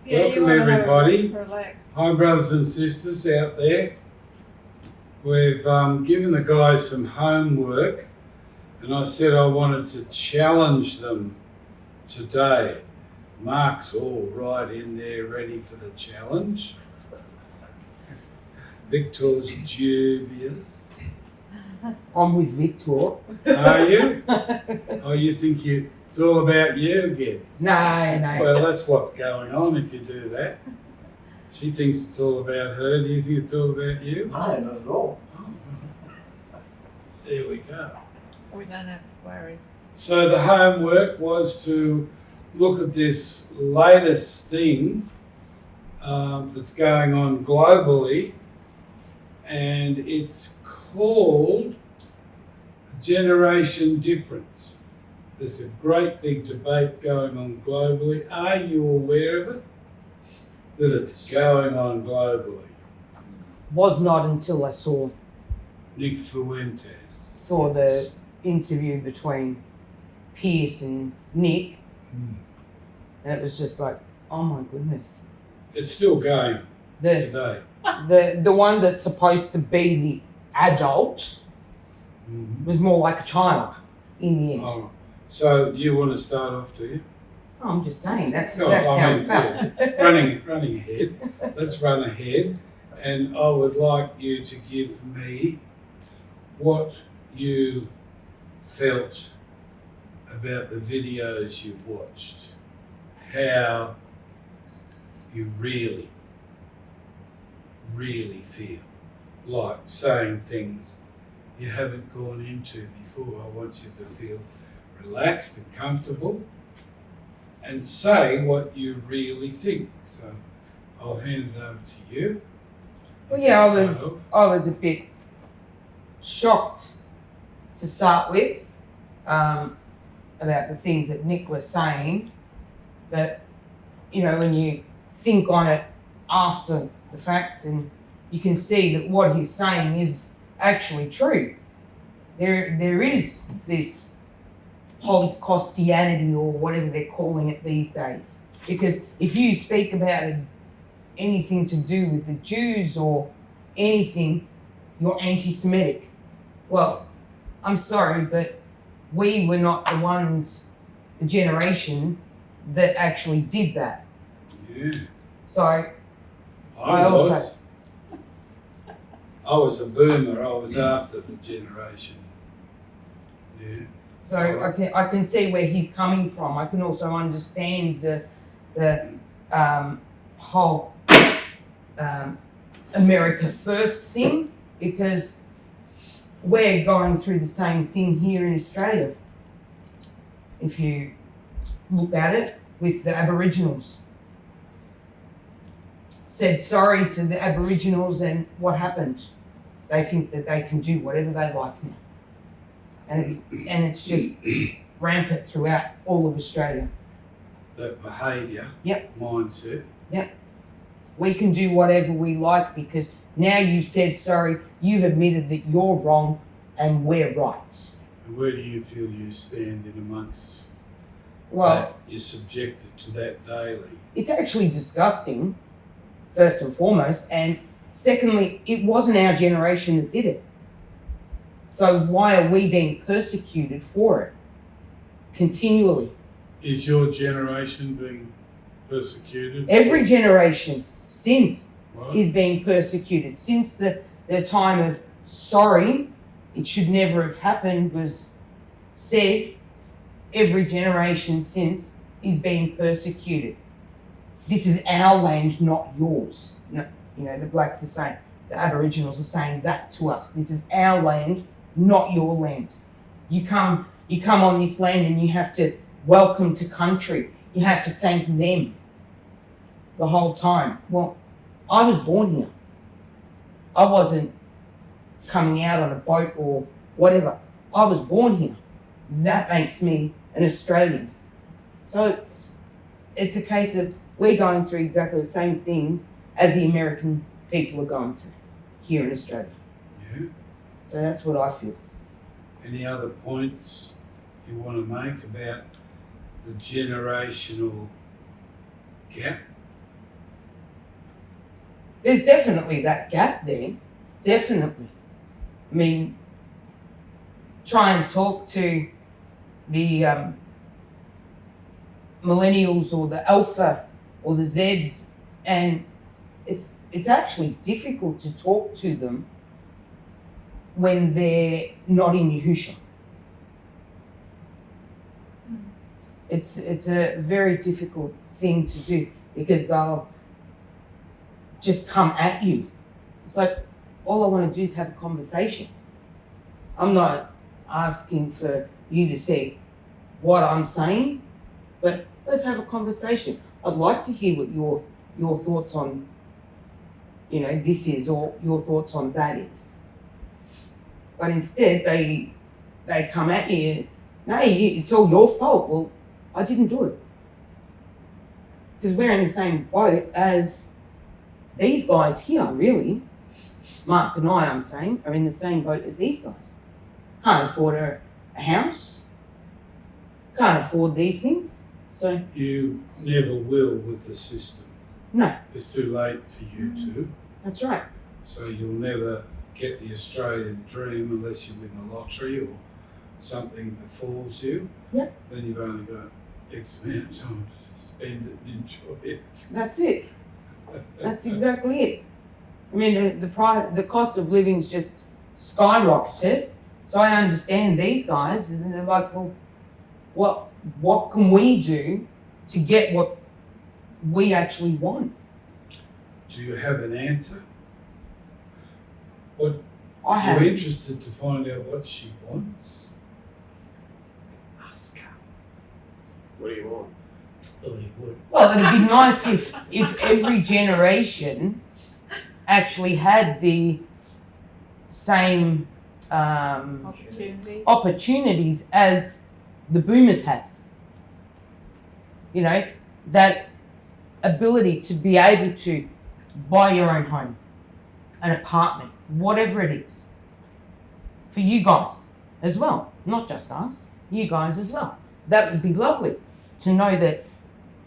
Welcome everybody. Relax. Hi brothers and sisters out there. We've given the guys some homework and I said I wanted to challenge them today. Mark's all right in there ready for the challenge. Victor's dubious. I'm with Victor. Are you? Oh, you think it's all about you again? No. Well, that's what's going on if you do that. She thinks it's all about her. Do you think it's all about you? No, not at all. Oh. There we go. We don't have to worry. So the homework was to look at this latest thing that's going on globally, and it's called generation difference. There's a great big debate going on globally. Are you aware of it? That it's going on globally. Was not until I saw Fuentes. the interview between Pierce and Nick, and it was just like, oh my goodness. It's still going today. The one that's supposed to be the adult was more like a child in the end. Oh, so you want to start off, do you? I'm just saying, that's No, how I it mean, felt. yeah. Running ahead. Let's run ahead. And I would like you to give me what you felt about the videos you've watched. How you really feel. Like saying things you haven't gone into before. I want you to feel relaxed and comfortable and say what you really think. So I'll hand it over to you. Well, yeah, I was a bit shocked to start with about the things that Nick was saying, but you know, when you think on it after the fact, and you can see that what he's saying is actually true. There is this 𝗕𝗘𝗛𝗢𝗧𝗏 or whatever they're calling it these days. Because if you speak about anything to do with the Jews or anything, you're anti-Semitic. Well, I'm sorry, but we were not the ones, the generation that actually did that. Yeah. So I was a boomer. I was after the generation. Yeah. So I can see where he's coming from. I can also understand the whole America First thing, because we're going through the same thing here in Australia. If you look at it with the Aboriginals. Said sorry to the Aboriginals, and what happened? They think that they can do whatever they like now. And it's just rampant throughout all of Australia. That behaviour, Yep. mindset. Yep. We can do whatever we like because now you've said sorry, you've admitted that you're wrong and we're right. And where do you feel you stand in amongst Well, that? You're subjected to that daily. it's actually disgusting, first and foremost, and secondly, it wasn't our generation that did it. So why are we being persecuted for it continually? Is your generation being persecuted? Every generation since What? is being persecuted. Since the time of sorry, it should never have happened was said, every generation since is being persecuted. This is our land, not yours. No, you know, the blacks are saying, the Aboriginals are saying that to us. This is our land, not your land. You come on this land and you have to welcome to country. You have to thank them the whole time. Well, I was born here. I wasn't coming out on a boat or whatever. I was born here. That makes me an Australian. So it's a case of we're going through exactly the same things as the American people are going through here in Australia. Yeah. So that's what I feel. Any other points you want to make about the generational gap there's definitely that gap there. Definitely. I mean, try and talk to the millennials or the alpha or the Zs, and it's actually difficult to talk to them when they're not in Yahusha. It's a very difficult thing to do because they'll just come at you. It's like, all I want to do is have a conversation. I'm not asking for you to say what I'm saying, but let's have a conversation. I'd like to hear what your thoughts on, this is, or your thoughts on that is. But instead, they come at you, no, it's all your fault. Well, I didn't do it. Because we're in the same boat as these guys here, really. Mark and I, I'm saying, are in the same boat as these guys. Can't afford a house. Can't afford these things. So You never will with the system. no, It's too late for you to. that's right. So you'll never get the Australian dream unless you win the lottery or something befalls you. Yep. Then you've only got X amount of time to spend it and enjoy it. That's it. That's exactly it. I mean, the cost of living's just skyrocketed. So I understand these guys, and they're like, well, what can we do to get what we actually want? Do you have an answer? What I have. You're interested to find out what she wants? Ask her. What do you want? Well, he would. Well, it'd be nice if every generation actually had the same opportunities as the boomers had. That ability to be able to buy your own home, an apartment, whatever it is. For you guys as well, not just us, you guys as well. That would be lovely to know that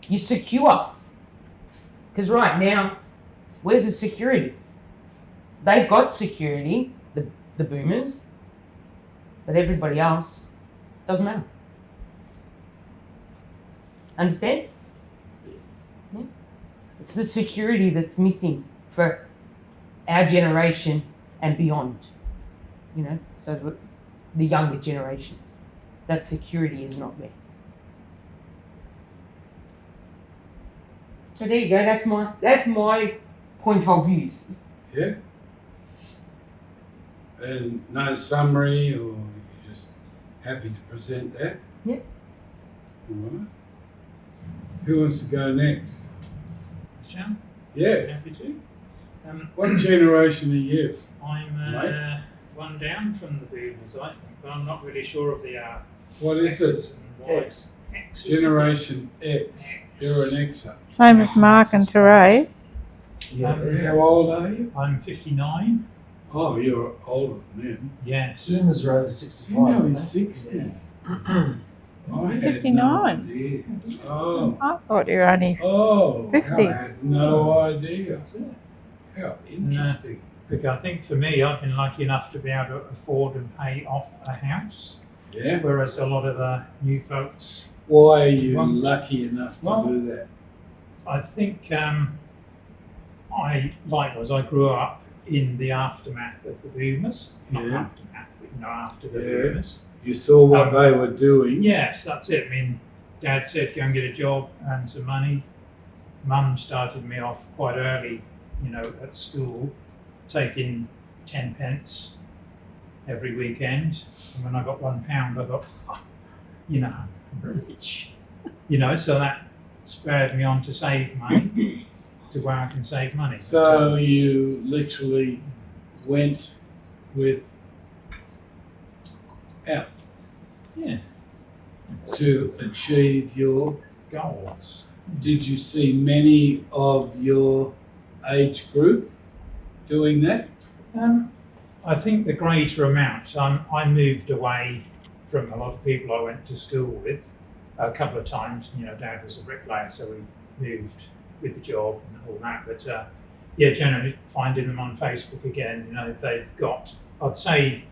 you're secure. Because right now, where's the security? They've got security, the boomers, but everybody else doesn't matter. Understand? Yeah. It's the security that's missing for our generation and beyond. So the younger generations, that security is not there. So there you go. That's my point of views. Yeah. And no summary, or you're just happy to present that? Yeah. All right. Who wants to go next? Sean, Yeah. happy to. What generation are you? I'm Mate? one down from the boomers, I think, but I'm not really sure of the What is it? X's and Y's. X. X. Generation X. You're an Xer. Same as Mark and Therese. How old are you? I'm 59. Oh, you're older than him. Yes. Boomers are over 65. You're nearly aren't they? 60. I had 59. no idea. Oh. I thought you were only. Oh. 50. I had no idea. That's it. How interesting. Because I think for me, I've been lucky enough to be able to afford and pay off a house, Yeah. whereas a lot of the new folks, Why are you Well, lucky enough to well, do that? I think I grew up in the aftermath of the boomers. Not Yeah. aftermath, but after the Yeah. boomers. You saw what they were doing. Yes, that's it. I mean, Dad said, go and get a job, earn some money. Mum started me off quite early, at school, taking 10 pence every weekend. And when I got £1, I thought, I'm rich. So that spurred me on to save money, to go out and save money. So you literally went out Yeah, to achieve your. goals. Did you see many of your age group doing that? I think the greater amount. I moved away from a lot of people I went to school with a couple of times. Dad was a bricklayer, so we moved with the job and all that. But generally finding them on Facebook again, they've got, I'd say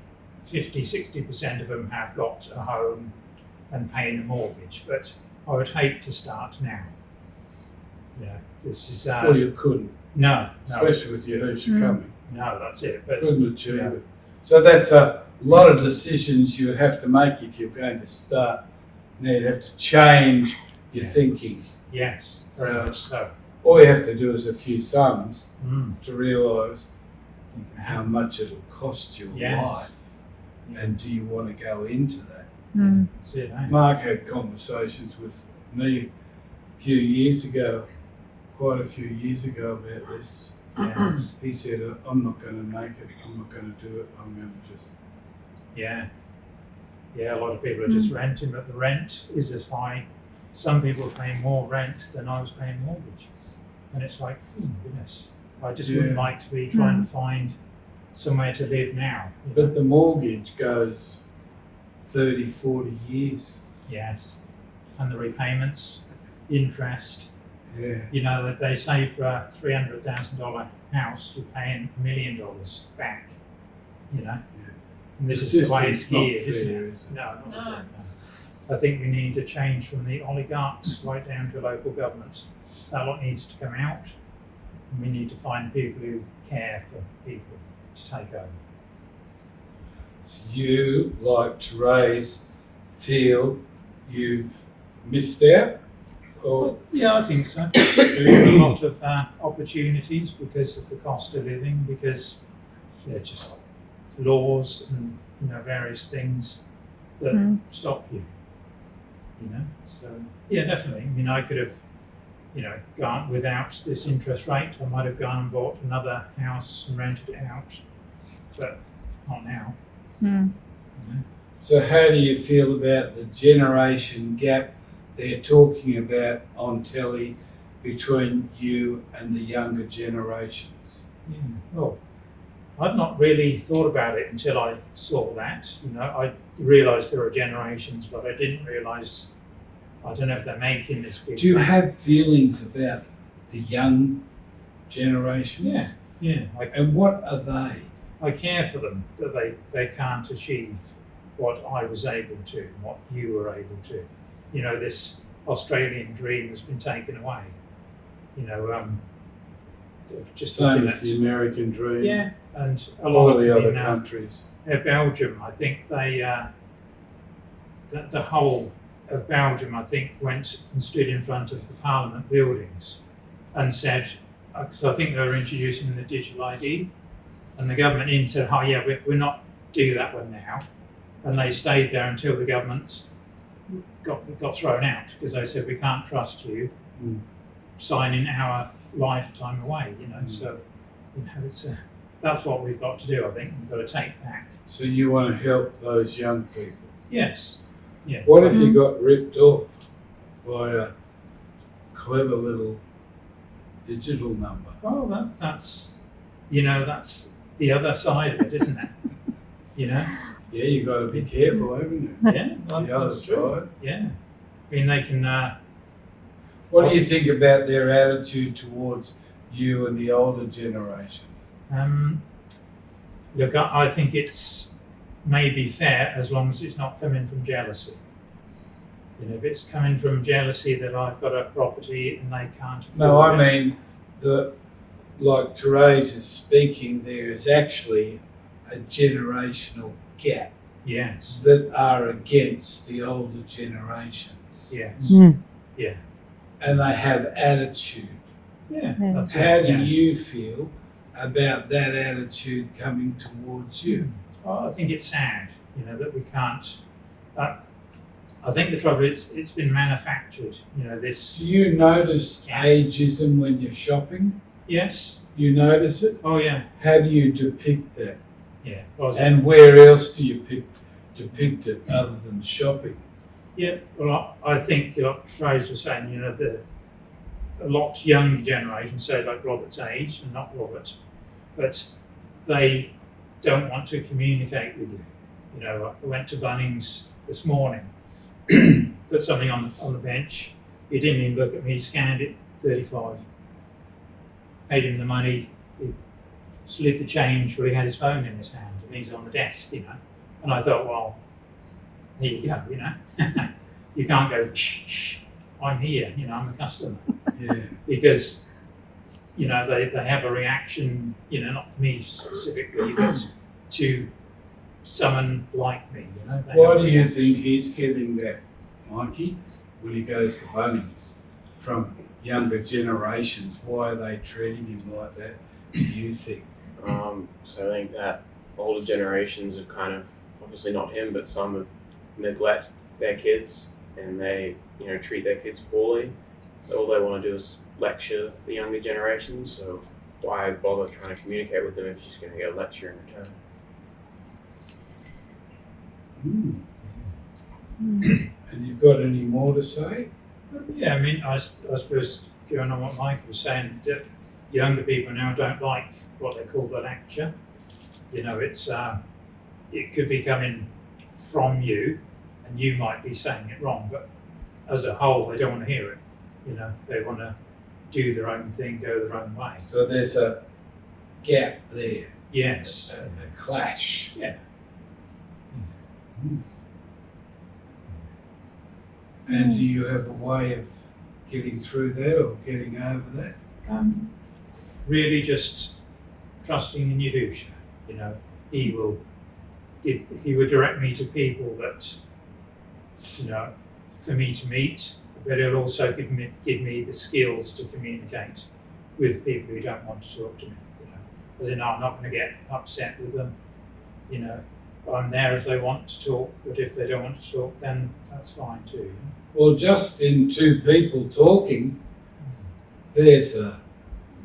50-60% of them have got a home and paying a mortgage, but I would hate to start now. This is... Well, you couldn't, no, especially with Yahusha coming. no, that's it. But Couldn't achieve it. So that's a lot of decisions you have to make if you're going to start. Now you have to change your thinking. yes, very much so. All you have to do is a few sums Mm. to realise how much it'll cost your Yes. life, and do you want to go into that? Mm. That's it, eh? Mark had conversations with me quite a few years ago about this. Yes. He said, I'm not going to make it, I'm not going to do it, I'm going to just... Yeah, a lot of people are just renting, but the rent is as high. Some people are paying more rent than I was paying mortgage. And it's like, goodness, I just wouldn't like to be trying to find somewhere to live now. But the mortgage goes 30, 40 years. Yes, and the repayments, interest. Yeah. That they say for a $300,000 house, you're paying $1 million back. And this is the way it's geared, isn't it? Is it? No, not at all, no. I think we need to change from the oligarchs right down to local governments. That lot needs to come out, and we need to find people who care for people to take over. So you, like Therese, feel you've missed out? Or Yeah, I think so. There are a lot of opportunities because of the cost of living, because they're just laws and various things that stop you. So yeah, definitely. I could have, gone without this interest rate. I might have gone and bought another house and rented it out, but not now. Mm. so how do you feel about the generation gap they're talking about on telly between you and the younger generations? Yeah. Well, I'd not really thought about it until I saw that. I realised there were generations, but I didn't realise. I don't know if they're making this big. Do you thing. have feelings about the young generation? Yeah. And what are they? I care for them that they can't achieve what I was able to, and what you were able to. This Australian dream has been taken away. Just Same looking as at- the American dream. Yeah, and a lot All of the them other in, countries. Belgium, I think they, the whole of Belgium, I think, went and stood in front of the Parliament buildings and said, because I think they were introducing the digital ID, and the government in said, oh yeah, we're not do that one now, and they stayed there until the government got thrown out because they said we can't trust you signing our lifetime away. So it's that's what we've got to do. I think we've got to take back. So you want to help those young people. Yes. Yeah. What if you got ripped off by a clever little digital number? Oh, that's that's the other side of it, isn't it? Yeah, you got to be careful, haven't you? Yeah. Well, The other that's true. side. Yeah. They can. What do you think about their attitude towards you and the older generation? Look, I think it's maybe fair as long as it's not coming from jealousy. If it's coming from jealousy that I've got a property and they can't afford No, I it. mean, like Therese is speaking, there is actually a generational gap Yes. that are against the older generations. Yes. Yeah. And they have attitude. Yeah. Yeah. That's How it. do Yeah. you feel about that attitude coming towards you? Well, I think it's sad, that we can't. I think the trouble is it's been manufactured. This. Do you notice ageism when you're shopping? Yes. You notice it? Oh yeah. How do you depict that? Yeah. Well, And where else do you depict it other than shopping? yeah. Well, I think like Trace was saying, a lot younger generation, say like Robert's age, and not Robert, but they don't want to communicate with you. I went to Bunnings this morning, put something on the bench. He didn't even look at me. He scanned it, 35. paid him the money, he slid the change, well, he had his phone in his hand and he's on the desk, you know. And I thought, well, here you go, you know. You can't go, shh, I'm here, you know, I'm a customer. Yeah. Because, you know, they have a reaction, you know, not me specifically, but to someone like me, you know. Why do you think he's getting that, Mikey, when he goes to Bunnings from younger generations? Why are they treating him like that, do you think? So I think that older generations have kind of, obviously not him, but some have neglect their kids and they, you know, treat their kids poorly. All they want to do is lecture the younger generations, so why bother trying to communicate with them if you're just going to get a lecture in return? And you've got any more to say? Yeah, I mean, I suppose going on what Mike was saying, that younger people now don't like what they call the lecture. You know, it's it could be coming from you, and you might be saying it wrong, but as a whole, they don't want to hear it. You know, they want to do their own thing, go their own way. So there's a gap there, Yes. a clash. Yeah. And do you have a way of getting through that or getting over that? Really just trusting in Yahusha. You know, he will direct me to people that, you know, for me to meet, but he'll also give me the skills to communicate with people who don't want to talk to me. You know, as in, I'm not going to get upset with them. You know, I'm there if they want to talk, but if they don't want to talk, then that's fine too. You know? Well, just in two people talking, there's a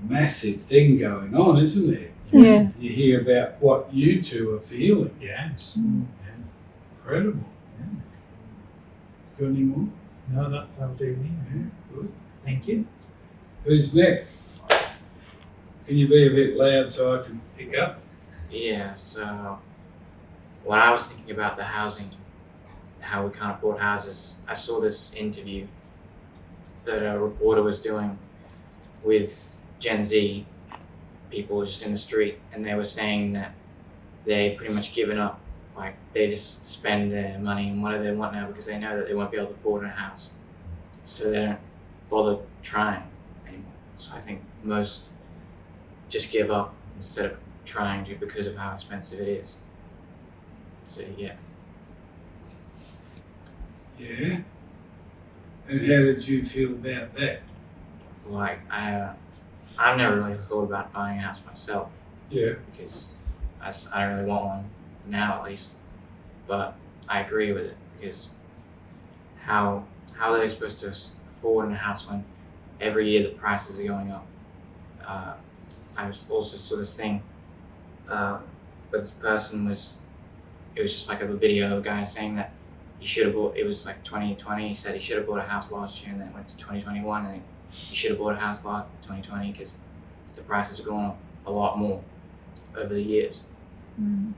massive thing going on, isn't there? Yeah. You hear about what you two are feeling. Yes. Incredible. Got any more? No, that'll do me. Yeah, good. Thank you. Who's next? Can you be a bit loud so I can pick up? Yeah, so when I was thinking about the housing, how we can't afford houses, I saw this interview that a reporter was doing with Gen Z people just in the street, and they were saying that they've pretty much given up. Like, they just spend their money on whatever they want now because they know that they won't be able to afford a house. So they don't bother trying anymore. So I think most just give up instead of trying to because of how expensive it is. So yeah. Yeah. And how did you feel about that? Like, I've never really thought about buying a house myself Yeah. because I don't really want one now, at least. But I agree with it because how are they supposed to afford a house when every year the prices are going up? I was also saw this thing, but this person it was just like a video of a guy saying that he should have bought, it was like 2020, he said he should have bought a house last year and then it went to 2021 and he should have bought a house last 2020 because the prices are going up a lot more over the years. And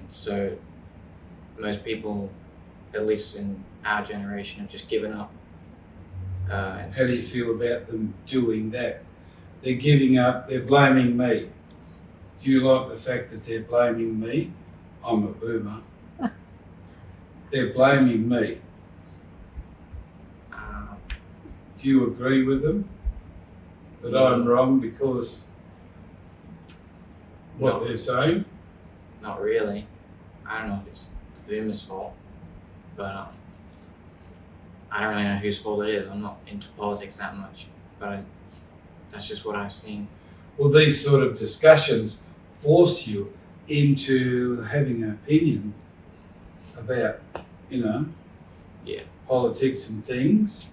so most people, at least in our generation, have just given up. How do you feel about them doing that? They're giving up, they're blaming me. Do you like the fact that they're blaming me? I'm a boomer. They're blaming me. Do you agree with them? That I'm wrong because what No. they're saying? Not really. I don't know if it's the boomer's fault, but I don't really know whose fault it is. I'm not into politics that much, but that's just what I've seen. Well, these sort of discussions force you into having an opinion about, Yeah. politics and things,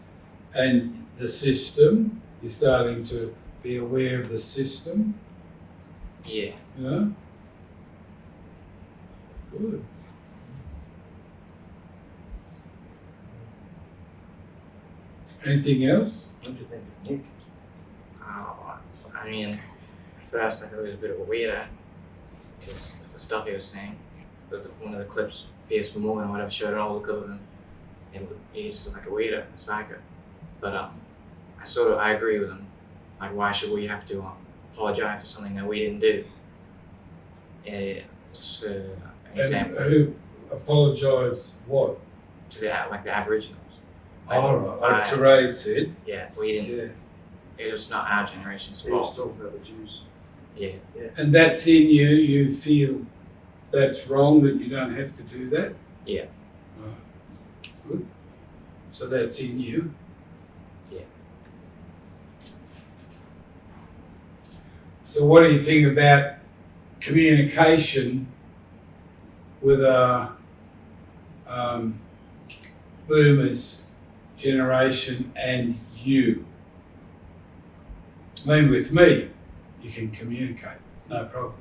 and the system. You're starting to be aware of the system, Yeah. Good. Anything else? What do you think of Nick? I mean, at first I thought he was a bit of a weirdo because of the stuff he was saying. But one of the clips, Piers Morgan or whatever, showed an old clip of him. He just looked like a weirdo, a psycho. But I agree with him. Like, why should we have to apologize for something that we didn't do. It's an And example who apologise what? to the Aboriginals. Oh, right. Like I- Therese said. Yeah, we didn't. Yeah. It was not our generation's He was fault. talking about the Jews. Yeah, And that's in you. You feel that's wrong, that you don't have to do that? Yeah. Right. Good. So that's in you? Yeah. So what do you think about communication with boomers generation and you? I mean, with me, you can communicate, no problem.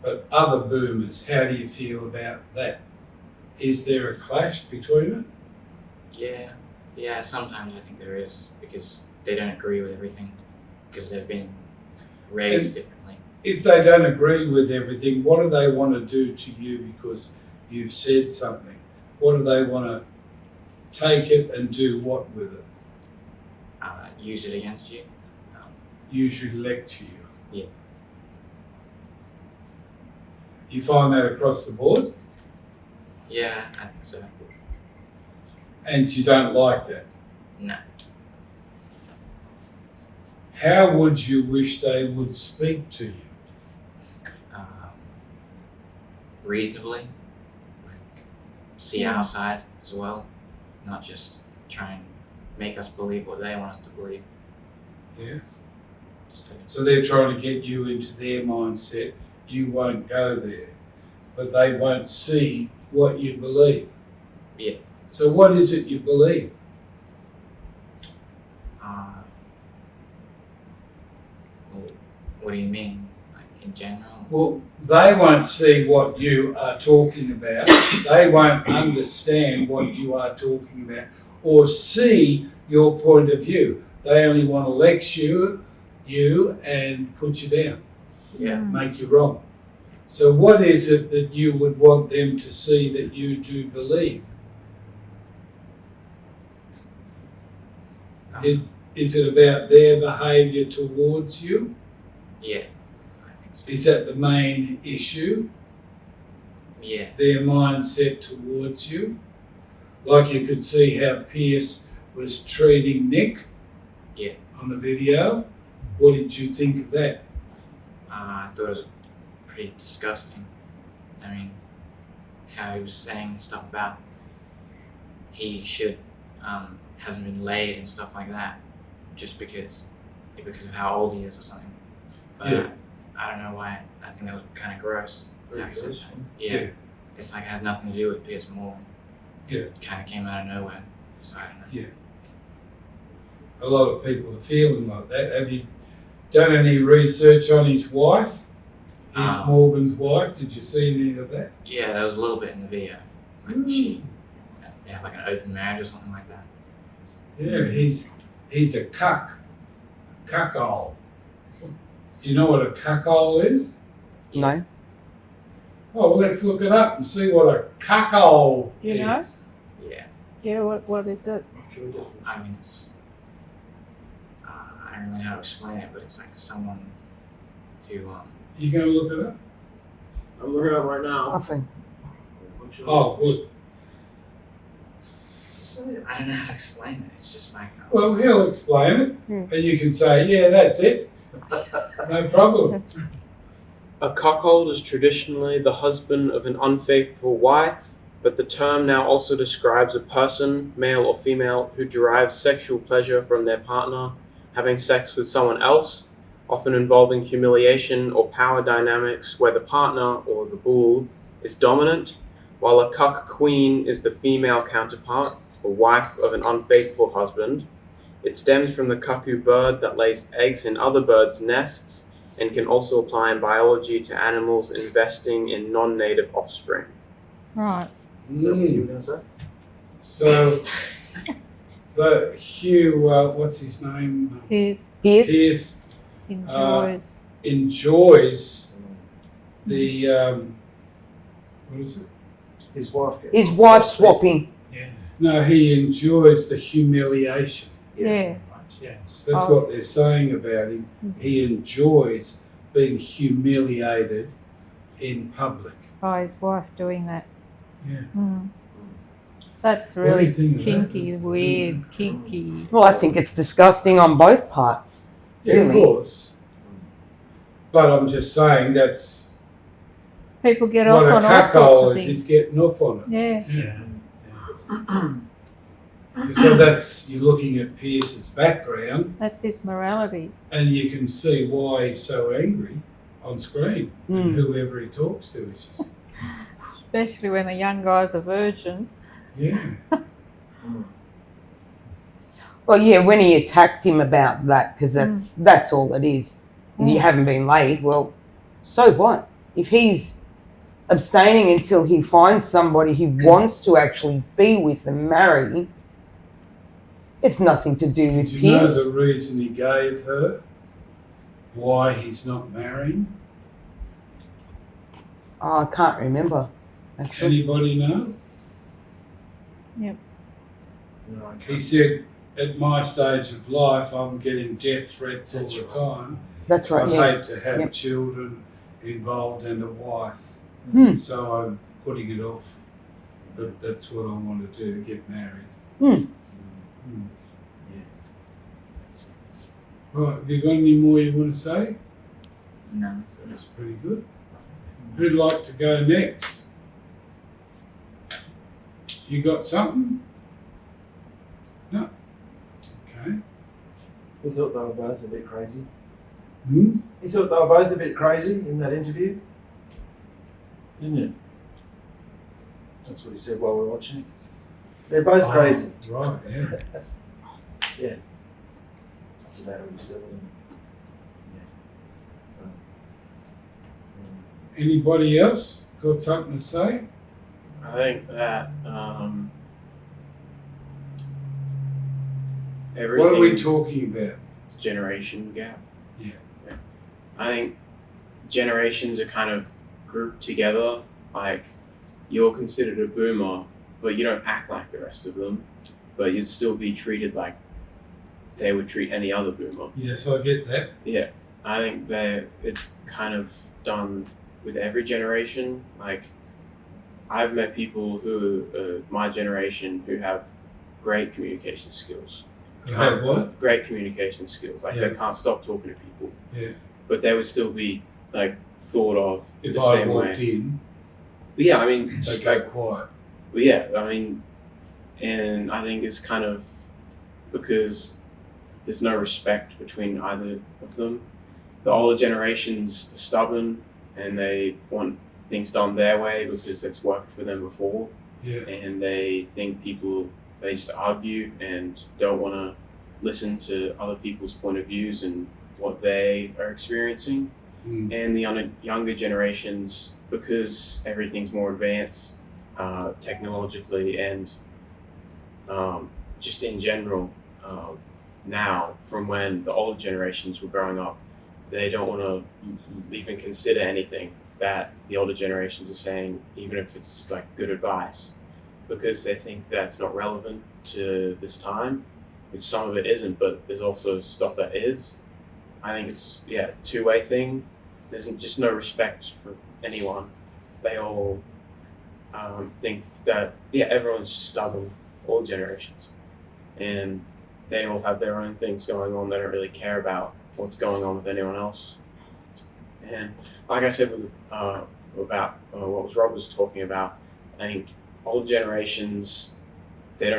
But other boomers, how do you feel about that? Is there a clash between it? yeah. Sometimes I think there is, because they don't agree with everything, because they've been raised differently. If they don't agree with everything, what do they want to do to you because you've said something? What do they want to take it and do what with it? Use it against you. Usually lecture you. Yeah. You find that across the board? Yeah, I think so. And you don't like that? No. How would you wish they would speak to you? Reasonably, like see our side as well, not just try and make us believe what they want us to believe. Yeah. So, So they're trying to get you into their mindset. You won't go there, but they won't see what you believe. Yeah. So what is it you believe? what do you mean? Like in general? Well, they won't see what you are talking about. They won't understand what you are talking about or see your point of view. They only want to lecture you and put you down, Yeah. make you wrong. So what is it that you would want them to see that you do believe? Is it about their behaviour towards you? Yeah. I think so. Is that the main issue? Yeah. Their mindset towards you? Like you could see how Pierce was treating Nick on the video. What did you think of that? I thought it was pretty disgusting. I mean, how he was saying stuff about he should hasn't been laid and stuff like that, just because of how old he is or something. But Yeah. I don't know why. I think that was kind of gross. Very How he said gross. that. Yeah. It's like it has nothing to do with Pierce Morgan. Yeah. It kind of came out of nowhere. So I don't know. Yeah. A lot of people are feeling like that. Have you done any research on his wife? Pierce Morgan's wife? Did you see any of that? Yeah, there was a little bit in the video. Like they have like an open marriage or something like that. Yeah, he's a cuckold. Do you know what a cuckold is? No. Oh, well, let's look it up and see what a cuckold You is. know? Yeah. Yeah, what is it? Sure it does. I mean, it's I don't really know how to explain it, but it's like someone who You going to look it up? I'm looking it up right now. Nothing. Oh, good. I don't know how to explain it. It's just like Well, he'll explain it, Hmm. and you can say, yeah, that's it. No problem. A cuckold is traditionally the husband of an unfaithful wife, but the term now also describes a person, male or female, who derives sexual pleasure from their partner having sex with someone else, often involving humiliation or power dynamics where the partner, or the bull, is dominant, while a cuck queen is the female counterpart, or wife of an unfaithful husband. It stems from the cuckoo bird that lays eggs in other birds' nests and can also apply in biology to animals investing in non-native offspring. Right. Is that what you were going to say? So, the Hugh, what's his name? Pierce Pierce enjoys. enjoys the, what is it? His wife. His wife swapping. Yeah. No, he enjoys the humiliation. Yeah. yes. That's Oh. what they're saying about him. He enjoys being humiliated in public. By his wife doing that. Yeah. That's What do you really think of that? kinky, weird, kinky. Well, I think it's disgusting on both parts. Yeah, of Really? course. But I'm just saying that's People get what off a on all sorts cuckold of is. things. He's getting off on it. Yeah. Yeah. So that's, you're looking at Pierce's background That's his morality. and you can see why he's so angry on screen. And whoever he talks to is just, Especially when a young guy's a virgin. yeah. Well, yeah, when he attacked him about that, because that's all it is. You haven't been laid. Well, so what? If he's abstaining until he finds somebody he wants to actually be with and marry, it's nothing to do with Do you know Pierce. the reason he gave her? Why he's not marrying? Oh, I can't remember, actually. Anybody know? Yep. No, I He can't. said, at my stage of life, I'm getting death threats all the time. That's right, I'd yeah. hate to have Yep. children involved and a wife. Hmm. So I'm putting it off. But that's what I want to do, get married. Hmm. Right, have you got any more you want to say? No. That's pretty good. Who'd like to go next? You got something? No? Okay. He thought they were both a bit crazy. Hmm? He thought they were both a bit crazy in that interview. Didn't you? That's what he said while we were watching it. They're both crazy. Right, yeah. Yeah. That's about what he said, wasn't it? Yeah. Anybody else got something to say? I think that everything. What are we talking about? Generation gap. Yeah. I think generations are kind of grouped together. Like, you're considered a boomer, but you don't act like the rest of them. But you'd still be treated like they would treat any other boomer. Yes, I get that. Yeah, I think that it's kind of done with every generation. Like, I've met people who, my generation, who have great communication skills. You have what? Great communication skills. Like, they Yeah. can't stop talking to people. Yeah. But they would still be, like, thought of If the I same walked way. in, But yeah, I mean, they just go like, quiet. but yeah, I mean, and I think it's kind of because there's no respect between either of them. The older generations are stubborn and they want things done their way because it's worked for them before. Yeah. And they think they just argue and don't want to listen to other people's point of views and what they are experiencing. Mm. And the younger generations, because everything's more advanced technologically and just in general now, from when the older generations were growing up, they don't want to even consider anything that the older generations are saying, even if it's like good advice, because they think that's not relevant to this time, which some of it isn't, but there's also stuff that is. I think it's, a two-way thing. There's just no respect for anyone. They all think that, everyone's just stubborn, all generations. And they all have their own things going on. They don't really care about what's going on with anyone else. And like I said about what Rob was talking about, I think old generations, they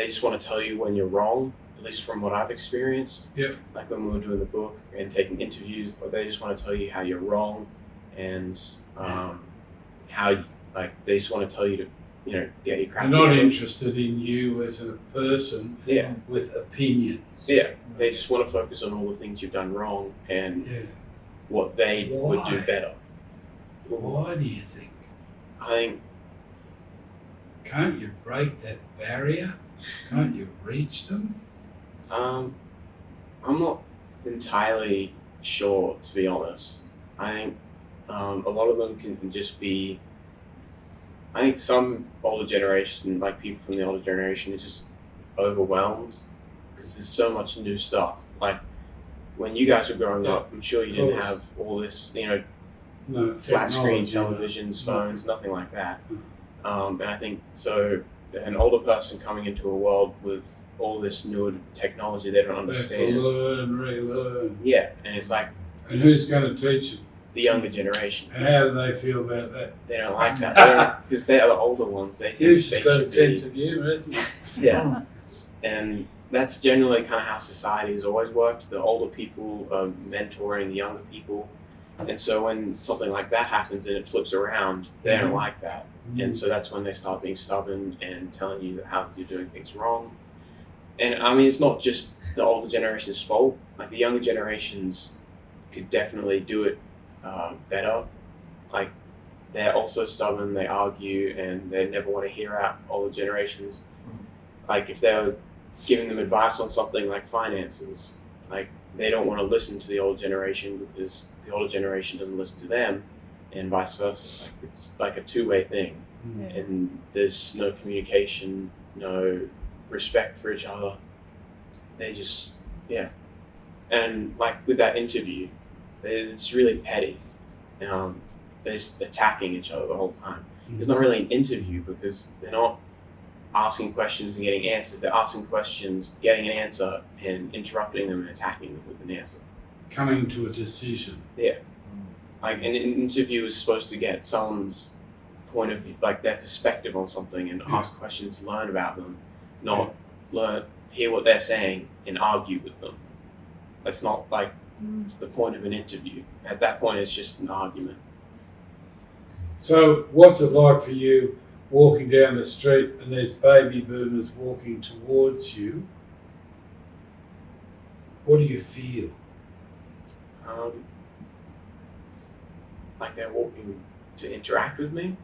just want to tell you when you're wrong, at least from what I've experienced. Yeah. Like when we were doing the book and taking interviews, they just want to tell you how you're wrong and how, like, they just want to tell you to, get your crap They're not together. interested in you as a person Yeah. with opinions. Yeah. They just want to focus on all the things you've done wrong and Yeah. what they would do Why? better. Why do you think? I think, Can't you break that barrier? Can't you reach them? I'm not entirely sure, to be honest. I think a lot of them can just be, I think some older generation, like people from the older generation, are just overwhelmed because there's so much new stuff. Like when you guys were growing up, I'm sure you didn't course. have all this, No, flat screen technology, televisions, no. phones, nothing like that. Mm. And I think so. An older person coming into a world with all this newer technology, they don't They have understand. to learn, relearn. Yeah, and it's like And who's going to teach them? the younger generation. And how do they feel about that? They don't like that because they are the older ones. They think Hugh's they got a should sense be. of humour, hasn't he? Yeah, and that's generally kind of how society has always worked. The older people are mentoring the younger people, and so when something like that happens and it flips around, they don't like that. And so that's when they start being stubborn and telling you how you're doing things wrong. And I mean, it's not just the older generation's fault. Like the younger generations could definitely do it better. Like they're also stubborn, they argue, and they never want to hear out older generations. Like if they're giving them advice on something like finances, like they don't want to listen to the older generation because the older generation doesn't listen to them, and vice versa. Like it's like a two-way thing, Yeah. and there's no communication, no respect for each other. They just, yeah. And like with that interview, it's really petty. They're just attacking each other the whole time. It's not really an interview because they're not asking questions and getting answers. They're asking questions, getting an answer, and interrupting them and attacking them with an answer. Coming to a decision. Like an interview is supposed to get someone's point of view, like their perspective on something, and ask questions, learn about them, not hear what they're saying and argue with them. That's not like the point of an interview. At that point, it's just an argument. So what's it like for you walking down the street and there's baby boomers walking towards you? What do you feel? Like they're walking to interact with me,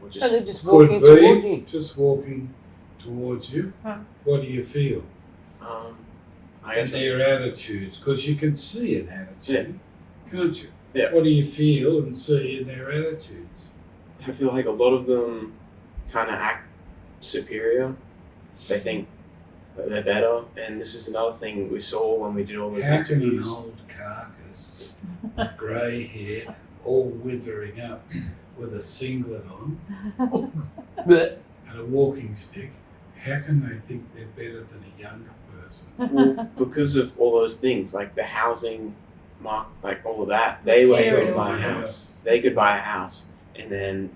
or So they're just Could walking toward be you. just walking towards you. Huh. What do you feel? I And guess their attitudes, because you can see an attitude, can't you? Yeah. What do you feel and see in their attitudes? I feel like a lot of them kind of act superior. They think that they're better, and this is another thing we saw when we did all those How can an interviews. old carcass with grey hair, all withering up, with a singlet on and a walking stick, how can they think they're better than a younger person? Well, because of all those things, like the housing mark, like all of that, they were able to buy a Materials. house. They could buy a house, and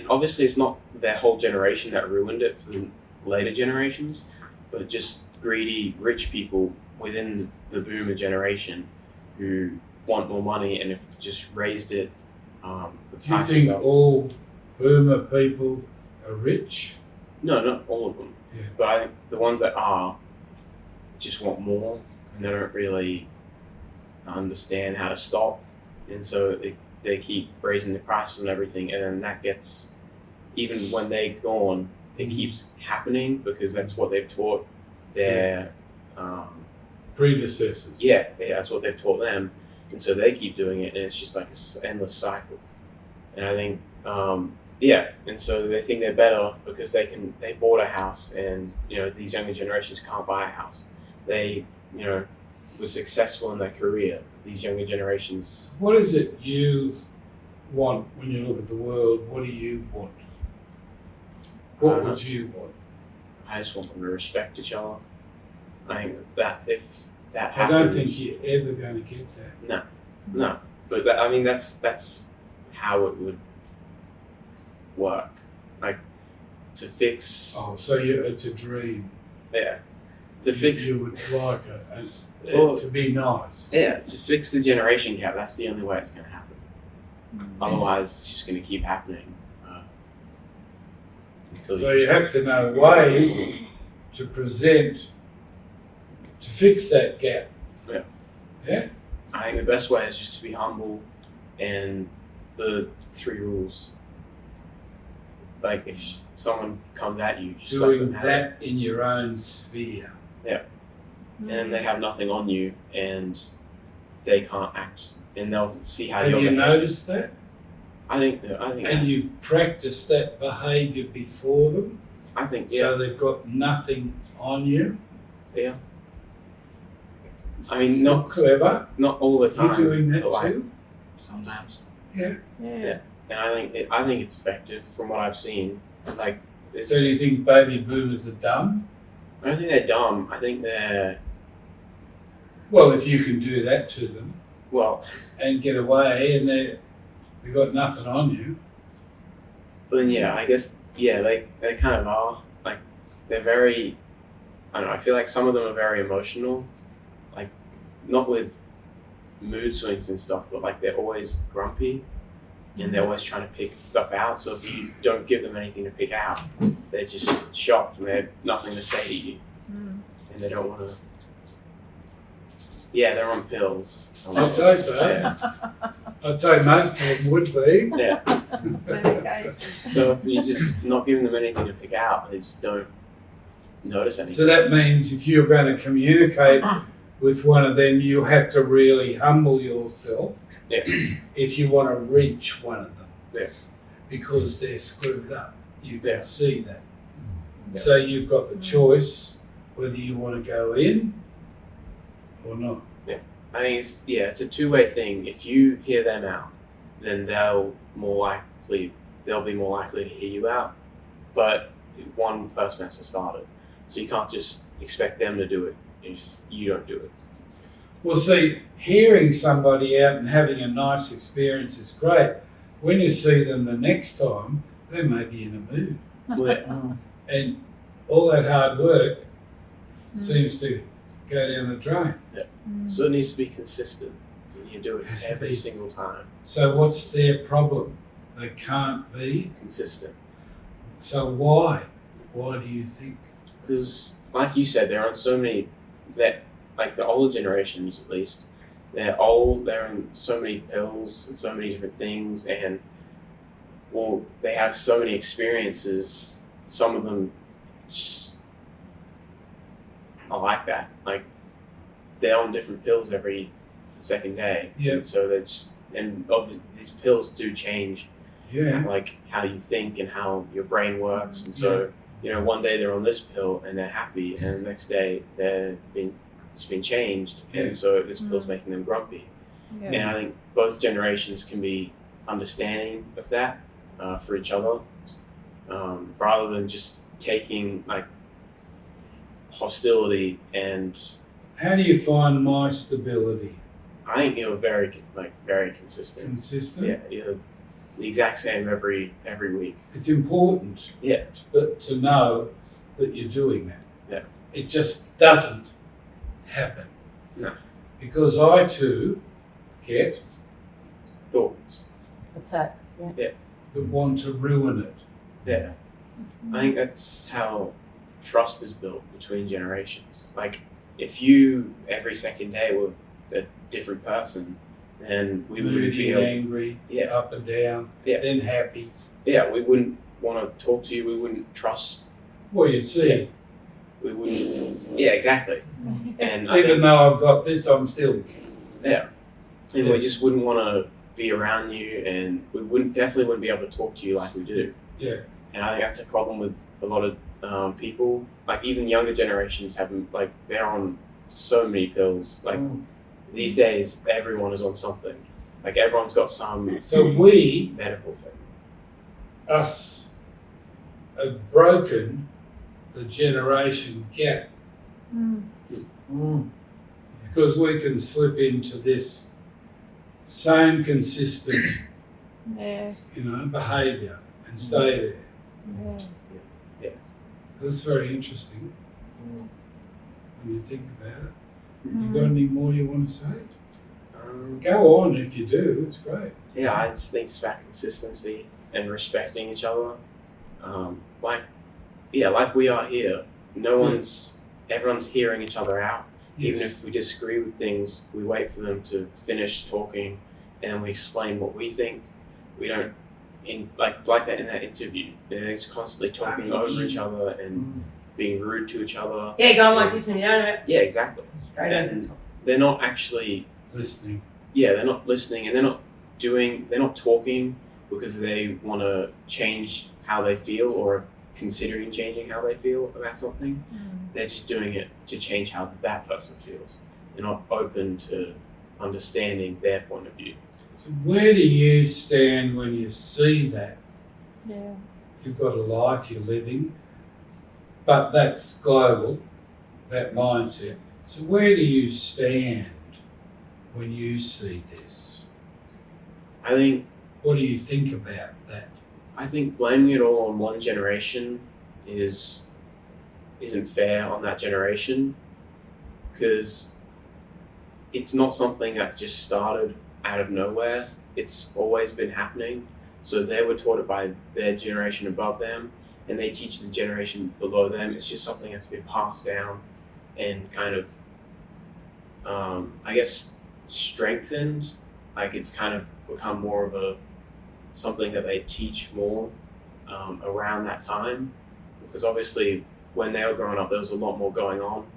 obviously it's not their whole generation that ruined it for the later generations, but just greedy rich people within the boomer generation who want more money and have just raised it. The Do you prices think up. all boomer people are rich? No, not all of them. Yeah. But I think the ones that are just want more, and they don't really understand how to stop, and so they keep raising the prices and everything, and then that gets, even when they're gone, it keeps happening because that's what they've taught their Predecessors. yeah, that's what they've taught them, and so they keep doing it, and it's just like an endless cycle. And I think and so they think they're better because they bought a house, and these younger generations can't buy a house. They were successful in their career. These younger generations, What is it you want when you look at the world? What do you want? What would you want? I just want them to respect each other. I think that if that I happens, don't think you're ever going to get that. no, but that's how it would work. Like to fix, Oh, so it's a dream. to fix, You would like Well- it to be nice. to fix the generation gap. That's the only way it's going to happen. Otherwise, it's just going to keep happening until So you have to know ways to present, to fix that gap. Yeah. Yeah? I think the best way is just to be humble, and the 3 rules. Like if someone comes at you, just let Doing them have it. that in your own sphere. And they have nothing on you, and they can't act, and they'll see how Have you're you behaving. noticed that? I think And you've practiced that behaviour before them, yeah. so they've got nothing on you? Yeah. I mean, not clever. not all the time. You're doing that but like, too. Sometimes. Yeah. and I think it's effective from what I've seen. Like, So do you think baby boomers are dumb? I don't think they're dumb. I think they're Well, if you can do that to them well. and get away, and they've got nothing on you. But then yeah, I guess they kind of are. Like, they're very. I don't know. I feel like some of them are very emotional, like not with mood swings and stuff, but like they're always grumpy, and they're always trying to pick stuff out. So if you don't give them anything to pick out, they're just shocked and they have nothing to say to you, and they don't want to. Yeah, they're on pills. I'd say so. Yeah. I'd say most of them would be. Yeah. Okay. So if you're just not giving them anything to pick out, they just don't notice anything. So that means if you're going to communicate with one of them, you have to really humble yourself. Yeah. If you want to reach one of them. Yeah. Because they're screwed up. You can Yeah. see that. Yeah. So you've got the choice whether you want to go in or not. I think it's a two-way thing. If you hear them out, then they'll be more likely to hear you out. But one person has to start it. So you can't just expect them to do it if you don't do it. Well, see, hearing somebody out and having a nice experience is great. When you see them the next time, they may be in a mood. Well, And all that hard work seems to go down the drain. so it needs to be consistent. You do it Has to every be. single time. So what's their problem? They can't be. Consistent. So why? Why do you think? Because, like you said, they're on so many, like the older generations at least, they're old, they're on so many pills and so many different things, and, well, they have so many experiences. Some of them just are like that. Like, they're on different pills every second day. Yeah. And so they're just, and obviously these pills do change, Yeah. like, how you think and how your brain works. And so, one day they're on this pill and they're happy, and the next day it's been changed, and so this pill's making them grumpy. Yeah. And I think both generations can be understanding of that for each other, rather than just taking like hostility. And How do you find my stability? I think you're very consistent. Consistent? Yeah, you're the exact same every week. It's important Yeah. to know that you're doing that. Yeah. It just doesn't happen. No. Because I too get Thoughts. Attacked. Yeah. that want to ruin it. Yeah. I think that's how trust is built between generations. Like, if you every second day were a different person, then we wouldn't Moody be and able, angry, Yeah. up and down, Yeah. then happy. we wouldn't want to talk to you. We wouldn't trust. Well, you'd see. We wouldn't. Yeah, exactly. And I Even think, though I've got this, I'm still. and we just wouldn't want to be around you, and we definitely wouldn't be able to talk to you like we do. Yeah. And I think that's a problem with a lot of people. Like, even younger generations they're on so many pills. Like, these days, everyone is on something. Like, everyone's got some So we, medical thing. us, have broken the generation gap because we can slip into this same consistent, Yeah. behaviour and stay there. Yeah. That's very interesting when you think about it. You got any more you want to say? Go on if you do. It's great. Yeah, I just think it's about consistency and respecting each other. Like we are here. Everyone's hearing each other out. Even if we disagree with things, we wait for them to finish talking, and we explain what we think. We don't, like that in that interview. They're just constantly talking over each other and being rude to each other. Yeah, going like this and you know, Yeah, exactly. straight over the top. They're not actually listening. Yeah, they're not listening, and they're not talking because they want to change how they feel or considering changing how they feel about something. They're just doing it to change how that person feels. They're not open to understanding their point of view. So where do you stand when you see that? Yeah. You've got a life you're living, but that's global, that mindset. So where do you stand when you see this? I think What do you think about that? blaming it all on one generation isn't fair on that generation, because it's not something that just started out of nowhere. It's always been happening. So they were taught it by their generation above them, and they teach the generation below them. It's just something that's been passed down and kind of, I guess, strengthened. Like it's kind of become more of something that they teach more around that time, because obviously when they were growing up, there was a lot more going on.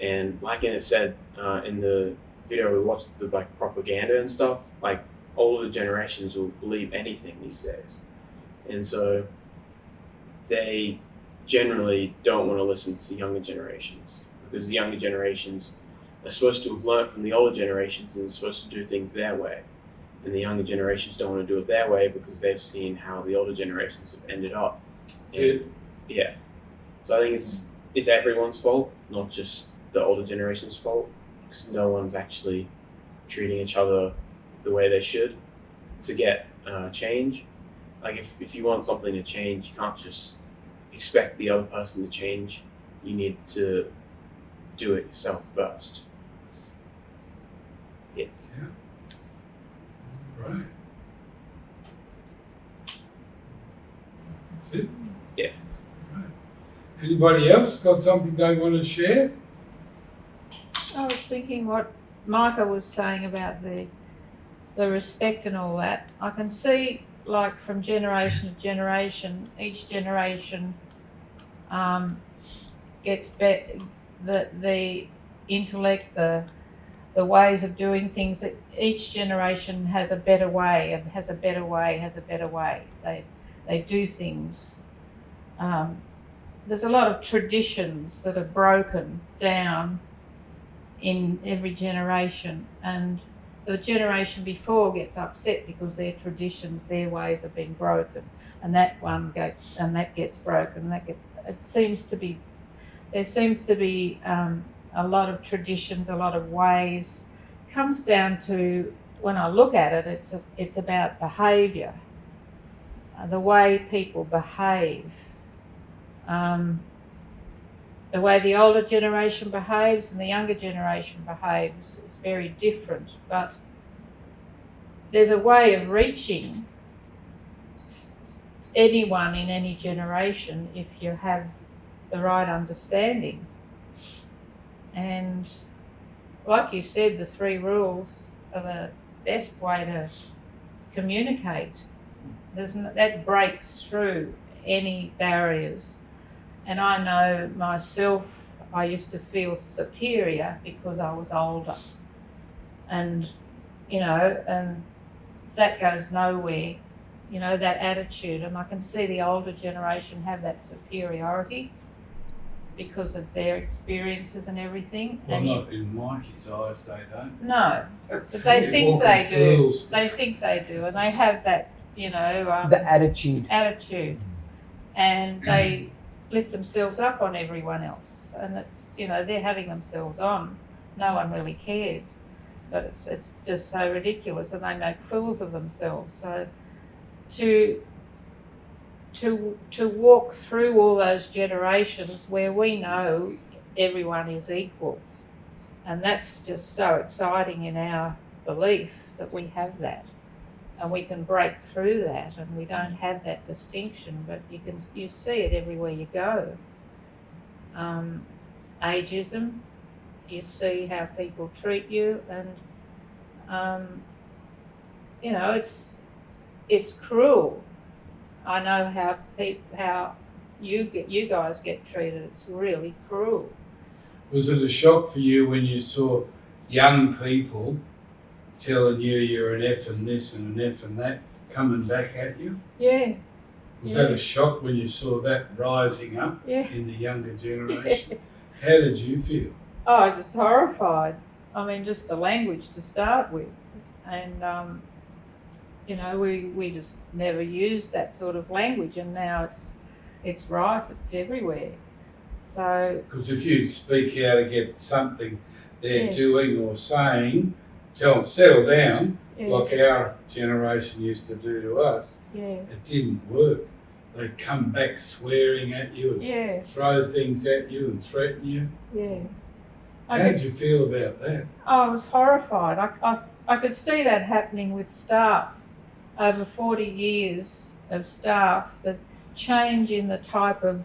And like it said in the video we watched, the like propaganda and stuff, like older generations will believe anything these days. And so they generally don't want to listen to younger generations, because the younger generations are supposed to have learned from the older generations and are supposed to do things their way. And the younger generations don't want to do it their way because they've seen how the older generations have ended up. Yeah. So I think it's everyone's fault, not just the older generation's fault, because no one's actually treating each other the way they should to get change. Like if you want something to change, you can't just expect the other person to change. You need to do it yourself first. Yeah. Right. That's it? Yeah. Right. Anybody else got something they want to share? I was thinking what Micah was saying about the respect and all that. I can see, like, from generation to generation, each generation gets the intellect, the ways of doing things, that each generation has a better way and has a better way. They do things. There's a lot of traditions that are broken down in every generation, and the generation before gets upset because their traditions, their ways have been broken, and that gets broken. There seems to be a lot of traditions, a lot of ways. It comes down to, when I look at it, it's about behaviour, the way people behave. The way the older generation behaves and the younger generation behaves is very different, but there's a way of reaching anyone in any generation if you have the right understanding. And like you said, the 3 rules are the best way to communicate. That breaks through any barriers. And I know myself, I used to feel superior because I was older. And, and that goes nowhere, that attitude. And I can see the older generation have that superiority because of their experiences and everything. Well, and not in Mikey's eyes, they don't. No, but they think they do. They think they do, and they have that, the attitude. And they lift themselves up on everyone else, and it's, they're having themselves on. No one really cares, but it's just so ridiculous, and they make fools of themselves. So to walk through all those generations where we know everyone is equal, and that's just so exciting in our belief that we have that, and we can break through that, and we don't have that distinction, but you see it everywhere you go. Ageism, you see how people treat you, and it's cruel. I know how you guys get treated. It's really cruel. Was it a shock for you when you saw young people telling you you're an F and this and an F and that coming back at you? Yeah. Was that a shock when you saw that rising up Yeah. in the younger generation? How did you feel? Oh, I was horrified. I mean, just the language to start with. And, you know, we just never used that sort of language, and now it's rife, it's everywhere. So, Because if you speak out against something they're Yeah. doing or saying, tell them, settle down, yeah, like our generation used to do to us, yeah, it didn't work. They'd come back swearing at you and yeah, throw things at you and threaten you. yeah. How did you feel about that? I was horrified. I could see that happening with staff. Over 40 years of staff, the change in the type of,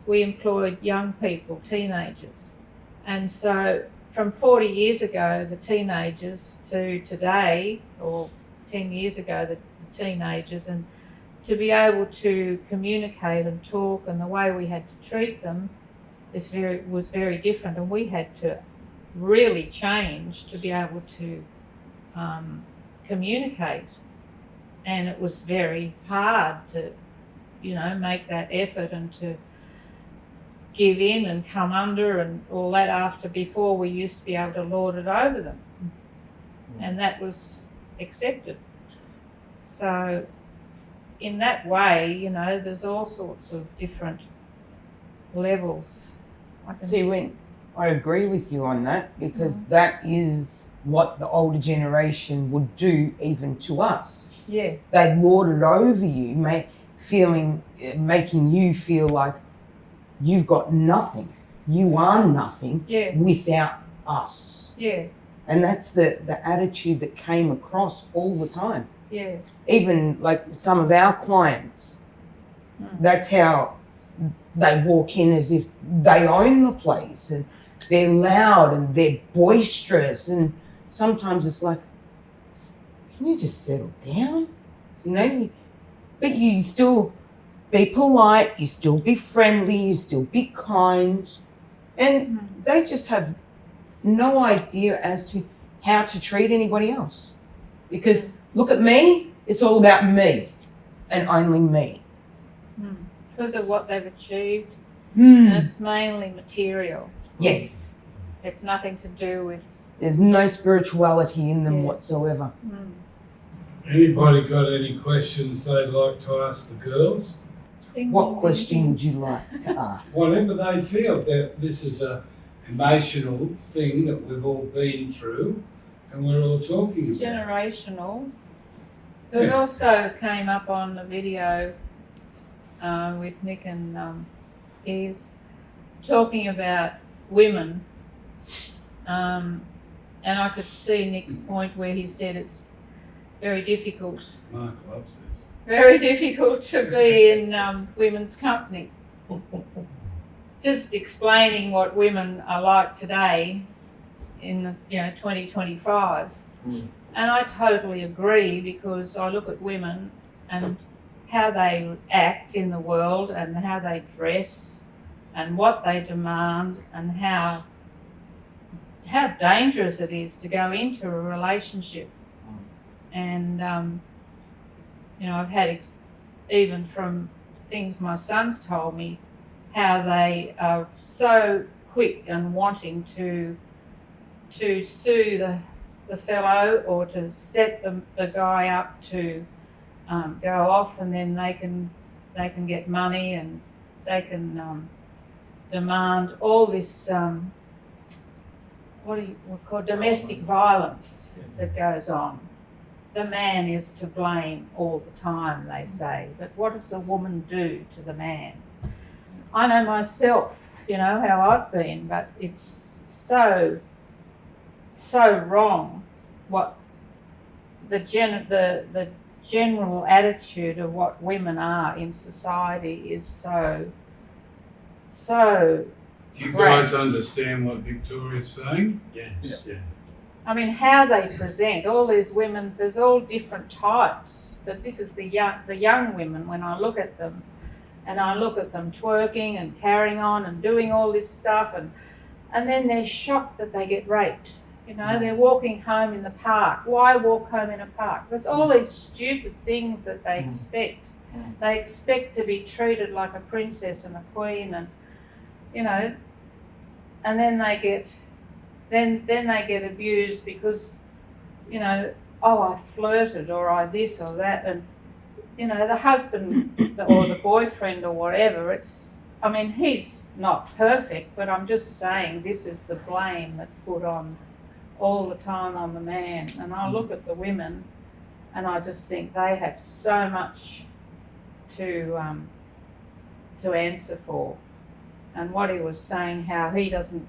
we employed young people, teenagers. And so from 40 years ago, the teenagers, to today, or 10 years ago, the teenagers, and to be able to communicate and talk, and the way we had to treat them was very different, and we had to really change to be able to communicate. And it was very hard to, you know, make that effort and to give in and come under and all that before we used to be able to lord it over them. And that was accepted. So in that way, you know, there's all sorts of different levels. I agree with you on that, because that is what the older generation would do even to us. Yeah, They'd lord it over you, making you feel like you've got nothing. You are nothing yeah, without us. yeah, And that's the attitude that came across all the time. yeah, Even like some of our clients, that's how they walk in, as if they own the place, and they're loud and they're boisterous, and sometimes it's like, can you just settle down? You know, but you still be polite, you still be friendly, you still be kind, and they just have no idea as to how to treat anybody else. Because look at me, it's all about me and only me. because of what they've achieved. Mm. And it's mainly material. Yes. It's nothing to do with. There's no spirituality in them Yeah. whatsoever. Anybody got any questions they'd like to ask the girls? Ding, What ding, question ding, would you like to ask? Whatever they feel, that this is a emotional thing that we've all been through and we're all talking ding. about. Generational. It was also came up on the video with Nick and Eves talking about women. And I could see Nick's point where he said it's very difficult Mark loves this. very difficult to be in women's company. Just explaining what women are like today in 2025. And I totally agree, because I look at women and how they act in the world and how they dress and what they demand and how dangerous it is to go into a relationship. And I've had even from things my sons told me, how they are so quick and wanting to sue the fellow, or to set the guy up to go off, and then they can get money, and they can demand all this what do you call domestic violence that goes on. The man is to blame all the time, they say, but what does the woman do to the man? I know myself, how I've been, but it's so wrong what the general attitude of what women are in society is so Do you guys understand what Victoria's saying? Yes. Yeah. I mean, how they present, all these women, there's all different types, but this is the young women. When I look at them, and I look at them twerking and carrying on and doing all this stuff, and then they're shocked that they get raped. They're walking home in the park. Why walk home in a park? There's all these stupid things that they expect. They expect to be treated like a princess and a queen, and and then they get then they get abused because, you know, oh, I flirted or I this or that, and you know, the husband or the boyfriend or whatever, I mean, he's not perfect, but I'm just saying this is the blame that's put on all the time on the man. And I look at the women and I just think they have so much to answer for. And what he was saying, how he doesn't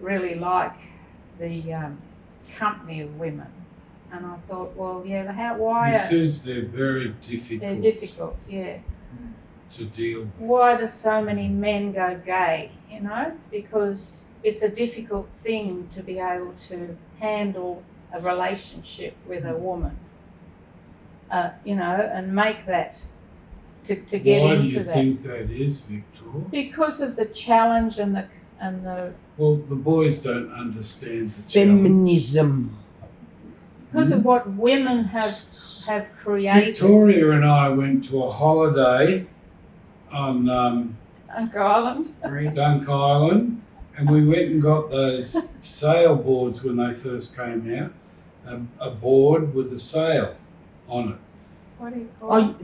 really like the company of women. And I thought, well, yeah, why? He says they're very difficult. They're difficult, yeah. To deal with. Why do so many men go gay? You know, because it's a difficult thing to be able to handle a relationship with a woman. You know, and make that to get into that. Why do you think that is, Victor? Because of the challenge and the Well, the boys don't understand the challenge. Feminism. because of what women have created. Victoria and I went to a holiday on Uncle Island. Dunk Island, and we went and got those sailboards when they first came out. A board with a sail on it. What do you call it? Oh,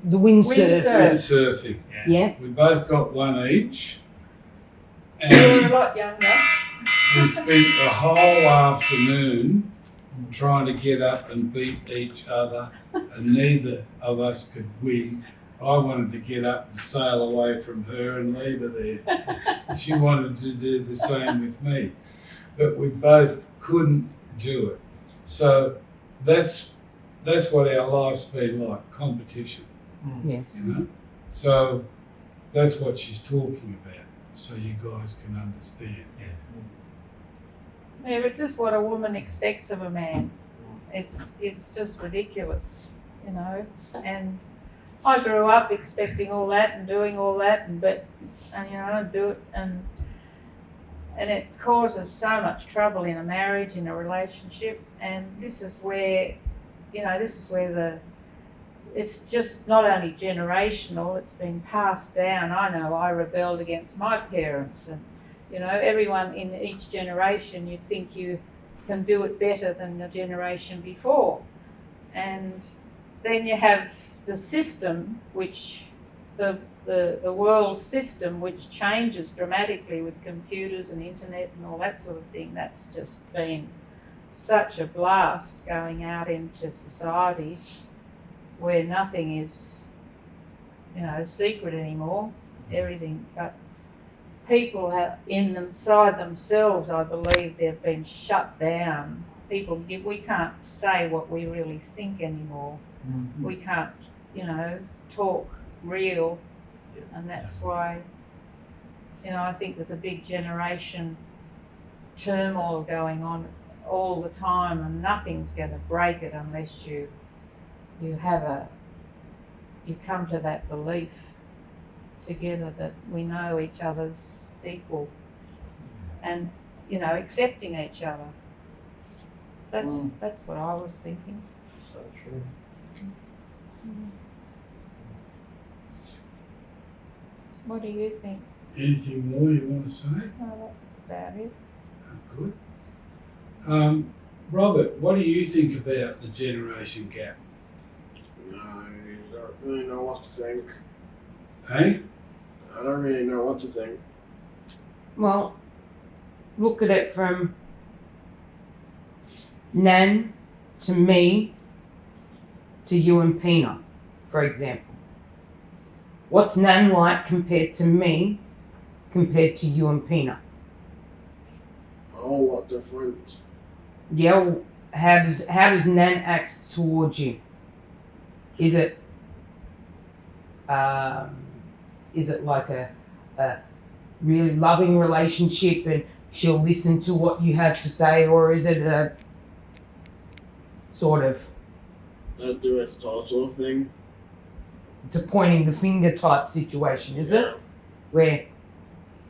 the windsurf. Windsurfing. Yeah. We both got one each, You were a and lot younger. we spent the whole afternoon trying to get up and beat each other, and neither of us could win. I wanted to get up and sail away from her and leave her there. She wanted to do the same with me, but we both couldn't do it. So that's what our life's been like, competition, Yes. you know? So that's what she's talking about, so you guys can understand. Yeah, but just what a woman expects of a man. It's just ridiculous, you know. And I grew up expecting all that and doing all that, and you know, do it, and it causes so much trouble in a marriage, in a relationship. And this is where, you know, it's just not only generational, it's been passed down. I know I rebelled against my parents, and you know, everyone in each generation, you think you can do it better than the generation before. And then you have the system, which the world system, which changes dramatically with computers and internet and all that sort of thing. That's just been such a blast going out into society where nothing is, you know, secret anymore. Everything, but people have inside themselves, I believe, they've been shut down. We can't say what we really think anymore. Mm-hmm. We can't, you know, talk real, and that's why, you know, I think there's a big generation turmoil going on all the time, and nothing's going to break it unless you come to that belief together that we know each other's equal, and you know, accepting each other. That's what I was thinking. So true. What do you think? Anything more you want to say? No, that's about it. Good. Robert, what do you think about the generation gap? I don't really know what to think. Hey? I don't really know what to think. Well, look at it from Nan to me to you and Pina, for example. What's Nan like compared to me, compared to you and Pina? A whole lot different. Yeah, well, how does Nan act towards you? Is it like a really loving relationship and she'll listen to what you have to say, or is it a sort of That do it sort of thing. it's a pointing the finger type situation, is it? Where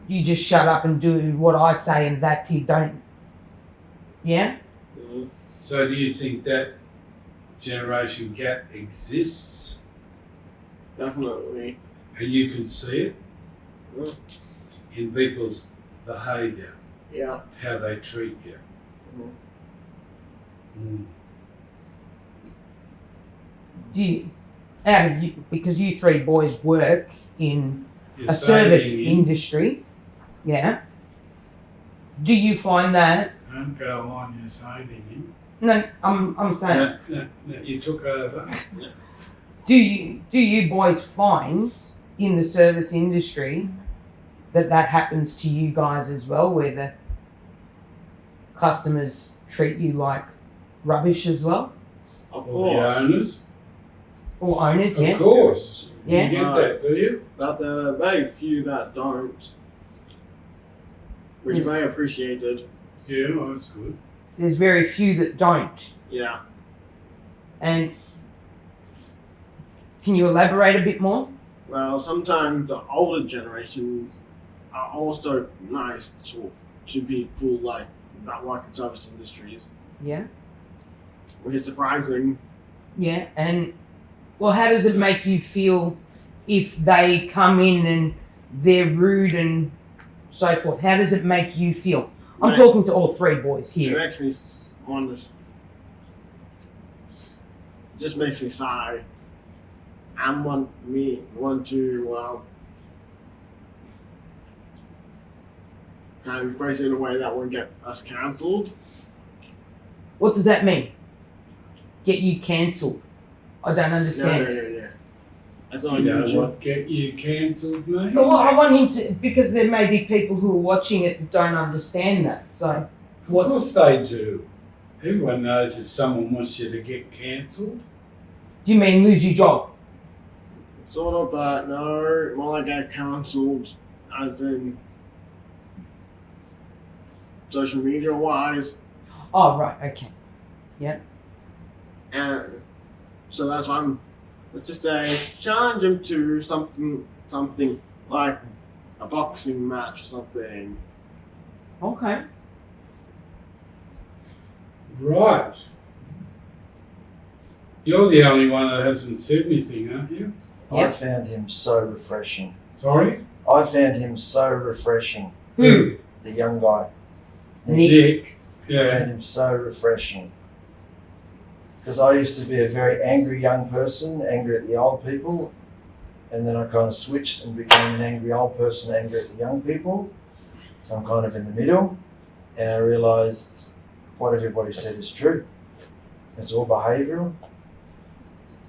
you just shut up and do what I say and that's it, don't. Yeah? Mm-hmm. So do you think that generation gap exists Definitely. and you can see it Yeah. in people's behaviour? Yeah. how they treat you. Mhm. Do you, out of you, because you three boys work in You're a service saving him. industry, yeah. Do you find that? Don't go on, you're saving him. No, I'm saying. No, you took over. Do you boys find in the service industry that happens to you guys as well, where the customers treat you like rubbish as well, Of Or the course. owners. or owners? Of Yeah. course. Yeah. You get that, do you? But there are very few that don't, which is very appreciated. Yeah, well, that's good. There's very few that don't. Yeah. And can you elaborate a bit more? Well, sometimes the older generations are also nice to people like that work in service industries, Yeah. which is surprising. Yeah. And well, how does it make you feel if they come in and they're rude and so forth? How does it make you feel? I'm Right. talking to all three boys It here. makes me wonder. Just makes me sigh. And want to kind of phrase it in a way that won't get us cancelled. What does that mean? Get you cancelled? I don't understand. No. That's You not know usual. what get you cancelled, mate? Well, I want him to, because there may be people who are watching it that don't understand that. So, Of what? course they do. Everyone knows if someone wants you to get cancelled. Do you mean lose your job? Sort of, but no, more like get cancelled, as in social media wise. Oh, right. Okay. And so that's why let's just say, challenge him to something like a boxing match or something. Okay. Right. You're the only one that hasn't said anything, aren't you? I Yep. found him so refreshing. Sorry? I found him so refreshing. Who? The young guy. Nick. Nick. I Yeah. found him so refreshing. Because I used to be a very angry young person, angry at the old people, and then I kind of switched and became an angry old person, angry at the young people. So I'm kind of in the middle, and I realised what everybody said is true. It's all behavioural.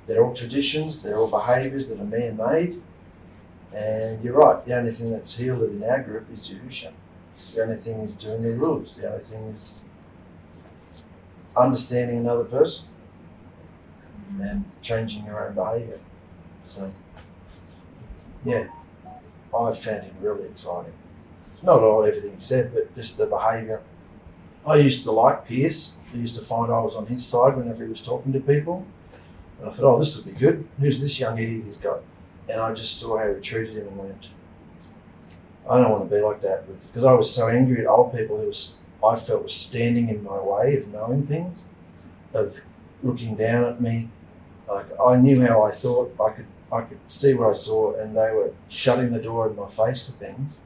They're all traditions, they're all behaviours that are man-made. And you're right, the only thing that's healed it in our group is Yahusha. The only thing is doing the rules. The only thing is understanding another person and changing your own behaviour. So, yeah, I found him really exciting. Not all everything he said, but just the behaviour. I used to like Pierce. I used to find I was on his side whenever he was talking to people. And I thought, oh, this will be good. Who's this young idiot he's got? And I just saw how he treated him and went, I don't want to be like that. Because I was so angry at old people who I felt was standing in my way of knowing things, of looking down at me. Like I knew how I thought, I could see what I saw, and they were shutting the door in my face to things.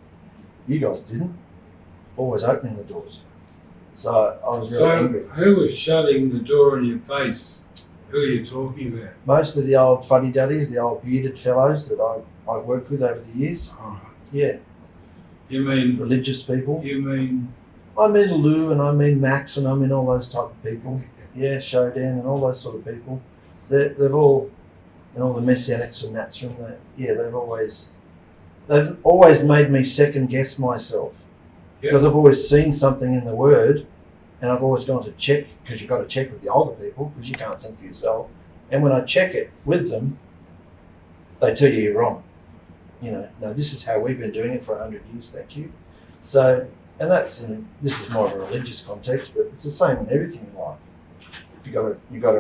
You guys didn't. Always opening the doors. So I was really angry. So, who was shutting the door in your face? Who are you talking about? Most of the old fuddy-duddies, the old bearded fellows that I've worked with over the years. Oh, Yeah, you mean, religious people. you mean, I mean Lou, and I mean Max, and I mean all those type of people. Yeah, Shodan and all those sort of people. They've all, and all the Messianics and that's from the, yeah, they've always made me second guess myself. Because I've always seen something in the Word, and I've always gone to check, because you've got to check with the older people, because you can't think for yourself. And when I check it with them, they tell you you're wrong. You know, no, this is how we've been doing it for 100 years, thank you. So, and that's, this is more of a religious context, but it's the same in everything in life. You got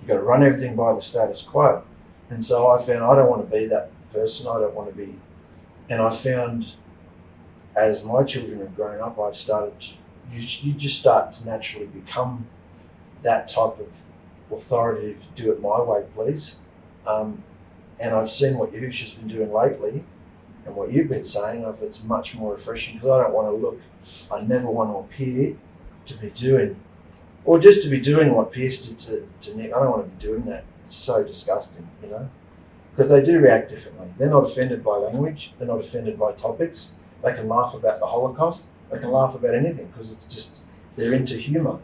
to run everything by the status quo. And so I found I don't want to be that person. I don't want to be, and I found as my children have grown up, I've started, you just start to naturally become that type of authoritative, do it my way, please. And I've seen what Yahusha's been doing lately, and what you've been saying, it's much more refreshing because I don't want to look. I never want to appear to be doing, or just to be doing what Pierce did to Nick. I don't want to be doing that. It's so disgusting, you know, because they do react differently. They're not offended by language. They're not offended by topics. They can laugh about the Holocaust. They can laugh about anything because it's just, they're into humour.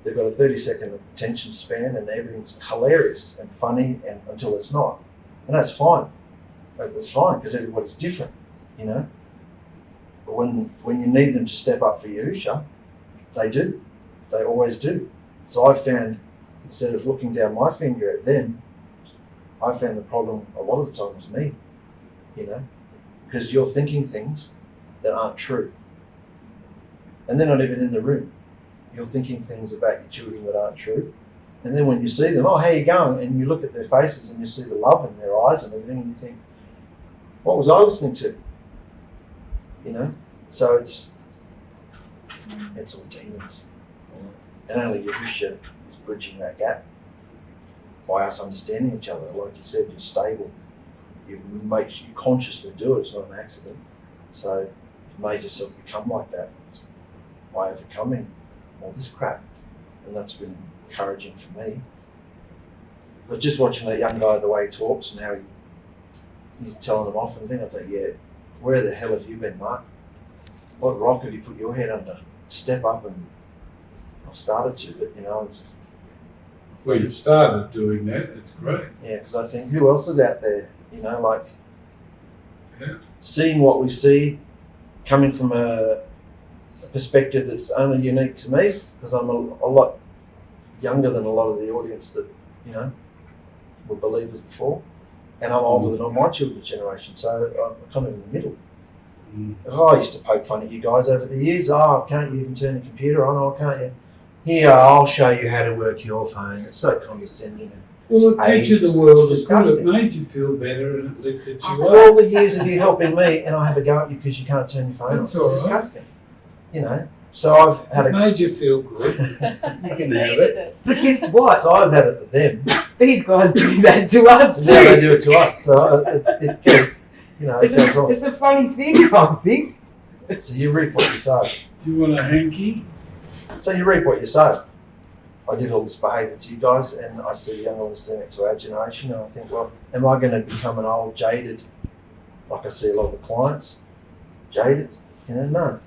They've got a 30-second attention span and everything's hilarious and funny and until it's not. And that's fine. That's fine because everybody's different, you know. But when you need them to step up for Yahusha, they do. They always do. So I found, instead of looking down my finger at them, I found the problem a lot of the time was me, you know, because you're thinking things that aren't true. And they're not even in the room. You're thinking things about your children that aren't true. And then when you see them, oh, how you going? And you look at their faces and you see the love in their eyes and everything, and you think, what was I listening to? You know? So it's all demons. You know? And only Yahusha is bridging that gap by us understanding each other. Like you said, you're stable. You consciously do it. It's not an accident. So you've made yourself become like that by overcoming all this crap. And that's been encouraging for me. But just watching that young guy, the way he talks and how he's telling them off and things, I thought, yeah, where the hell have you been, Mark? What rock have you put your head under? Step up. And I've started to, but you know, Well, you've started doing that. It's great. yeah, because I think who else is out there, you know, like Yeah. seeing what we see, coming from a perspective that's only unique to me, because I'm a lot younger than a lot of the audience that, you know, were believers before, and I'm older than all my children's generation, so I'm kind of in the middle. I used to poke fun at you guys over the years. Oh, can't you even turn the computer on? Oh, can't you? Here, I'll show you how to work your phone. It's so condescending. Well, it Age, teaches the it's world of good. It disgusting. made you feel better and it lifted you After up. all the years of you helping me, and I have a go at you because you can't turn your phone on. That's It's all right. disgusting. You know. So I've had It a. made you feel good. You can have it. But guess what? So I've had it to them. These guys do that to us And now they too. do it to us. So it you know, it goes on. It's a funny thing, I think. So you reap what you sow. Do you want a hanky? So you reap what you sow. I did all this behaviour to you guys, and I see the young ones doing it to our generation, and I think, well, am I going to become an old jaded, like I see a lot of the clients, jaded? You know, no.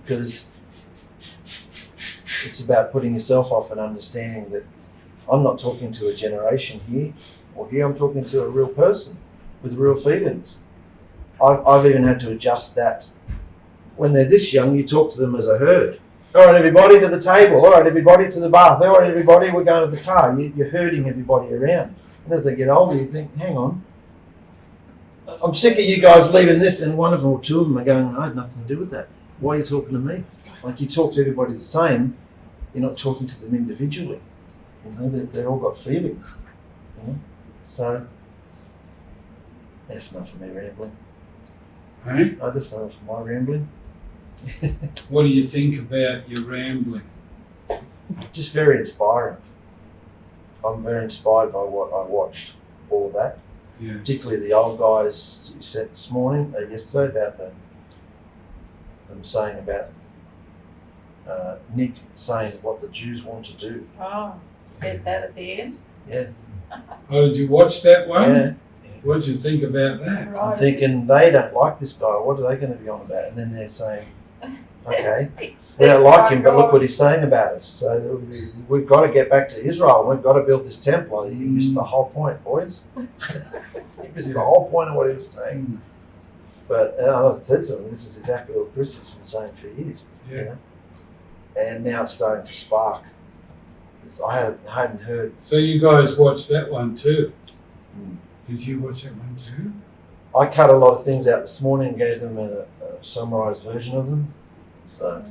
Because it's about putting yourself off and understanding that I'm not talking to a generation here, or here I'm talking to a real person with real feelings. I've even had to adjust that. When they're this young, you talk to them as a herd. All right, everybody to the table. All right, everybody to the bath. All right, everybody, we're going to the car. You're herding everybody around. And as they get older, you think, hang on. I'm sick of you guys leaving this, and one of them or two of them are going, I had nothing to do with that. Why are you talking to me? Like, you talk to everybody the same, you're not talking to them individually. You know, they've all got feelings. You know? So, that's enough of me rambling. Hey? That's enough of my rambling. What do you think about your rambling? Just very inspiring. I'm very inspired by what I watched, all of that. Yeah. Particularly the old guys you said this morning, yesterday, about them saying about Nick saying what the Jews want to do. Oh, get that at the end. Yeah. Oh, did you watch that one? Yeah. What did you think about that? I'm Right. thinking they don't like this guy. What are they going to be on about? And then they're saying, okay, we Except don't like him, my but look God. what he's saying about us. So we've got to get back to Israel. We've got to build this temple. You missed the whole point, boys. You missed the whole point of what he was saying. But I said to him, this is exactly what Chris has been saying for years. Yeah. You know? And now it's starting to spark. I hadn't heard. So you guys watched that one too? Mm. Did you watch that one too? I cut a lot of things out this morning and gave them a summarised version of them. So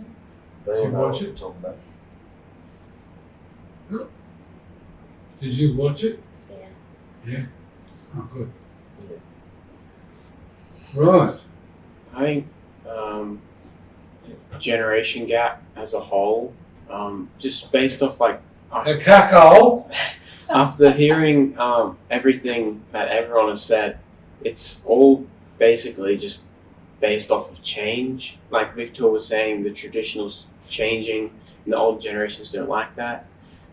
they Did all you know watch what it? we're talking about. Did you watch it? Yeah. Yeah. Oh, good. Yeah. Right. I think the generation gap as a whole, just based off like A cuckold. after hearing everything that everyone has said, it's all basically just based off of change. Like Victor was saying, the traditional's changing and the old generations don't like that.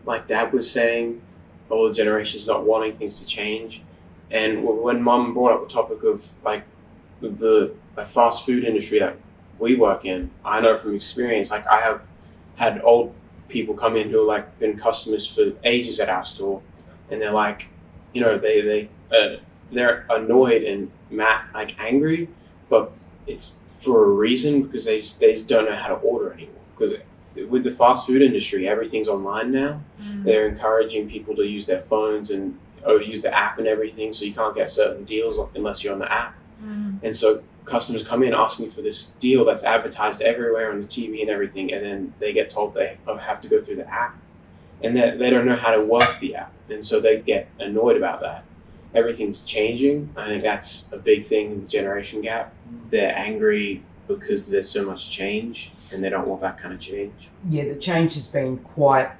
Like Dad was saying, older generations not wanting things to change. And when Mum brought up the topic of like the fast food industry that we work in, I know from experience, like I have had old people come in who are like been customers for ages at our store, and they're like, you know, they're annoyed and like angry, but it's for a reason, because they just don't know how to order anymore. Because with the fast food industry, everything's online now. They're encouraging people to use their phones and use the app and everything, so you can't get certain deals unless you're on the app. And so customers come in asking for this deal that's advertised everywhere on the TV and everything, and then they get told they have to go through the app, and they don't know how to work the app, and so they get annoyed about that. Everything's changing. I think that's a big thing in the generation gap. They're angry because there's so much change, and they don't want that kind of change. Yeah, the change has been quite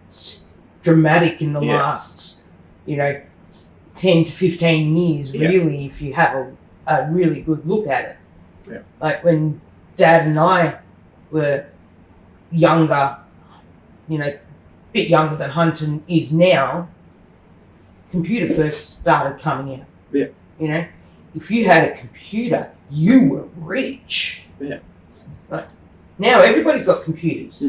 dramatic in the last, 10 to 15 years, really, if you have a really good look at it. Yeah. Like when Dad and I were younger, a bit younger than Hunter is now, computer first started coming out. Yeah. If you had a computer, you were rich. Yeah. Right. Now everybody's got computers.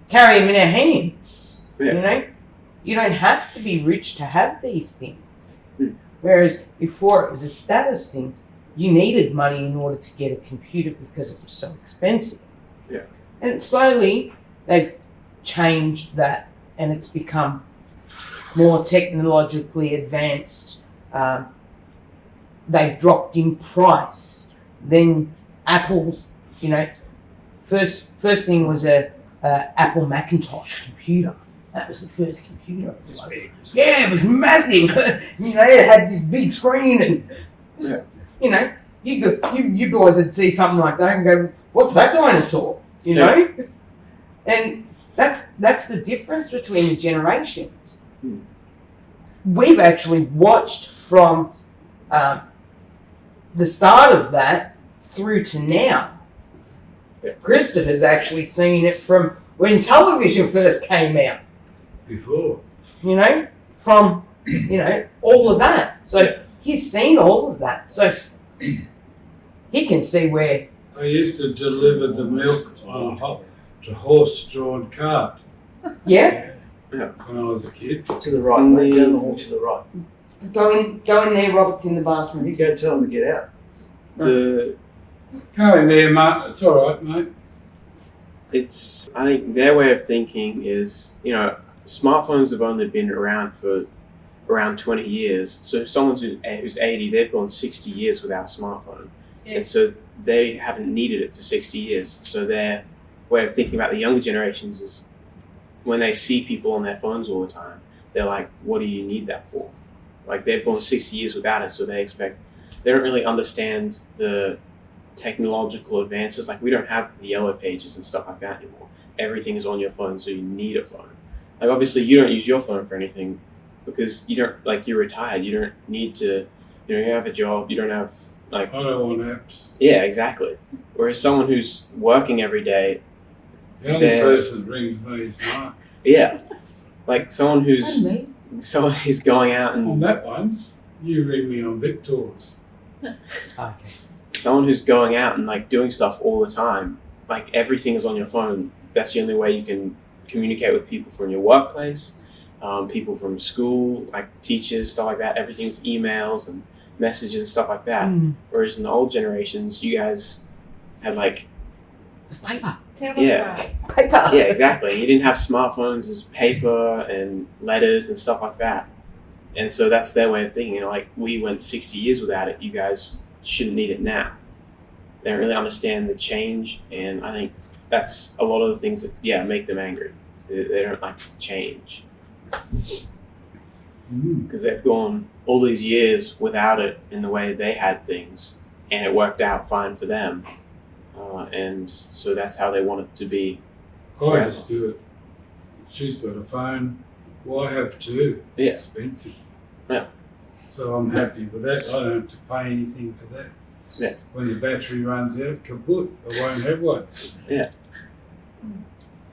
Carry them in our hands. Yeah. You don't have to be rich to have these things. Whereas before it was a status thing, you needed money in order to get a computer because it was so expensive. Yeah. And slowly they've changed that, and it's become more technologically advanced. They've dropped in price. Then Apple, first thing was a Apple Macintosh computer. That was the first computer. It's big. Yeah, it was massive. It had this big screen, and you guys would see something like that and go, "What's that dinosaur?" And that's the difference between the generations. We've actually watched from the start of that through to now. Christopher's actually seen it from when television first came out. Before. From all of that. So he's seen all of that. So he can see where. I used to deliver the milk on a horse-drawn cart. Yeah. When I was a kid. To the right, mate. Down the hall to the right. Go in there, Robert's in the bathroom. You go tell him to get out. Go in there, mate. It's all right, mate. I think their way of thinking is, smartphones have only been around for around 20 years. So someone who's 80, they've gone 60 years without a smarphone. Yeah. And so they haven't needed it for 60 years. So their way of thinking about the younger generations is when they see people on their phones all the time, they're like, what do you need that for? Like they've gone 60 years without it, so they don't really understand the technological advances. Like we don't have the yellow pages and stuff like that anymore. Everything is on your phone, so you need a phone. Like obviously you don't use your phone for anything because you're retired. You don't need to, you have a job, you don't have I don't want apps. Yeah, exactly. Whereas someone who's working every day, The only person that rings me is Mark. yeah, like someone who's going out On and that one, you ring me on Victor's. Okay. someone who's going out and like doing stuff all the time, like everything is on your phone. That's the only way you can communicate with people from your workplace, people from school, like teachers, stuff like that. Everything's emails and messages and stuff like that. Whereas in the old generations, you guys had like It's paper. Yeah. Paper. yeah, exactly. You didn't have smartphones, as paper and letters and stuff like that. And so that's their way of thinking. Like we went 60 years without it. You guys shouldn't need it now. They don't really understand the change, and I think that's a lot of the things that make them angry. They don't like change because they've gone all these years without it in the way they had things, and it worked out fine for them. And so that's how they want it to be. I just do it. She's got a phone. Well, I have two. It's Yeah. expensive. Yeah. So I'm happy with that. I don't have to pay anything for that. Yeah. When the battery runs out, kaput, I won't have one.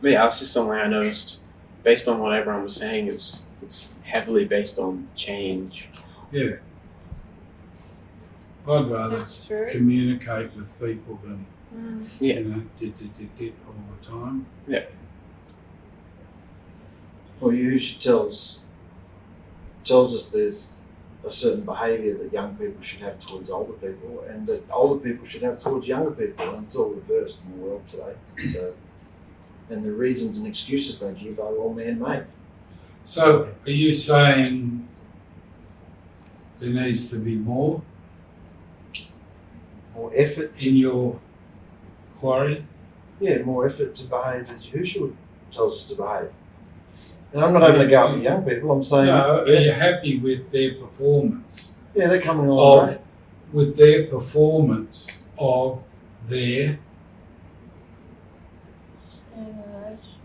But yeah, it's just something I noticed. Based on what everyone was saying, it's heavily based on change. Yeah. I'd rather That's true. communicate with people than, Yeah. you know, dit all the time. Well, Yahusha tells us there's a certain behaviour that young people should have towards older people, and that older people should have towards younger people, and it's all reversed in the world today. So, and the reasons and excuses they give are all man-made. So, are you saying there needs to be more Effort, in your quarry? more effort to behave as Yahusha tells us to behave. And I'm not having a go at the young people. I'm saying, No, are you happy with their performance? they're coming along great. With their performance of their,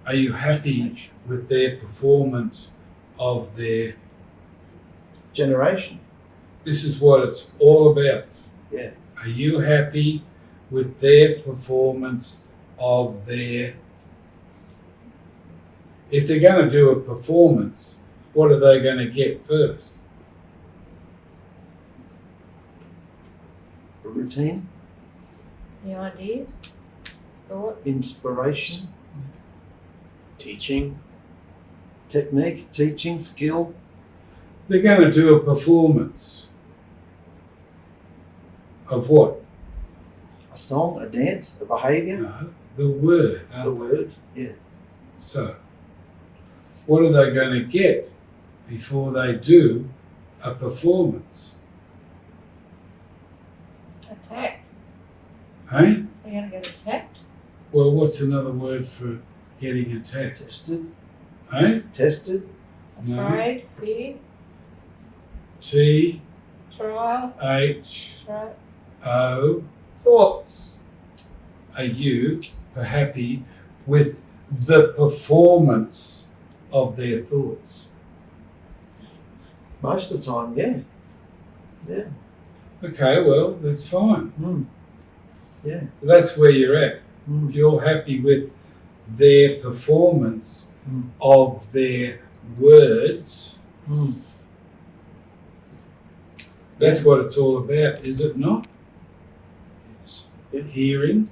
are you happy with their performance of their, Generation. this is what it's all about. Yeah. Are you happy with their performance of their, if they're going to do a performance, what are they going to get first? A routine, The idea, thought, inspiration, Teaching. technique, teaching, skill. They're going to do a performance of what? A song, a dance, a behaviour, No, the word. the word. Yeah. So, what are they going to get before they do a performance? attacked. Hey? Are you going to get attacked? Well, what's another word for getting attacked? Tested, Hey? tested, No. Afraid, fear, T trial, H right? O. Thoughts. Are you happy with the performance of their thoughts? most of the time, yeah. Yeah. Okay, well, that's fine. Yeah. That's where you're at. If you're happy with their performance of their words, that's what it's all about, is it not? Yes. Hearing,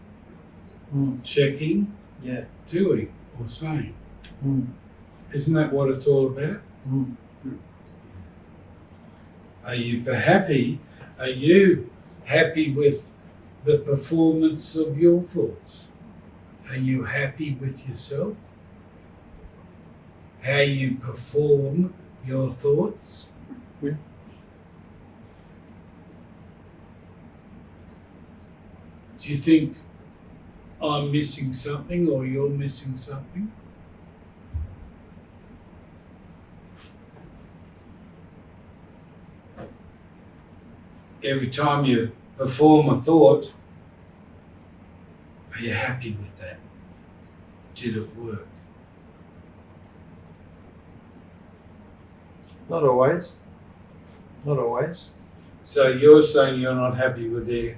checking, Yeah. doing, or saying. Mm. Isn't that what it's all about? Are you happy? Are you happy with the performance of your thoughts? Are you happy with yourself? How you perform your thoughts? Yeah. Do you think I'm missing something or you're missing something? Every time you perform a thought, are you happy with that? Did it work? Not always. Not always. So you're saying you're not happy with their...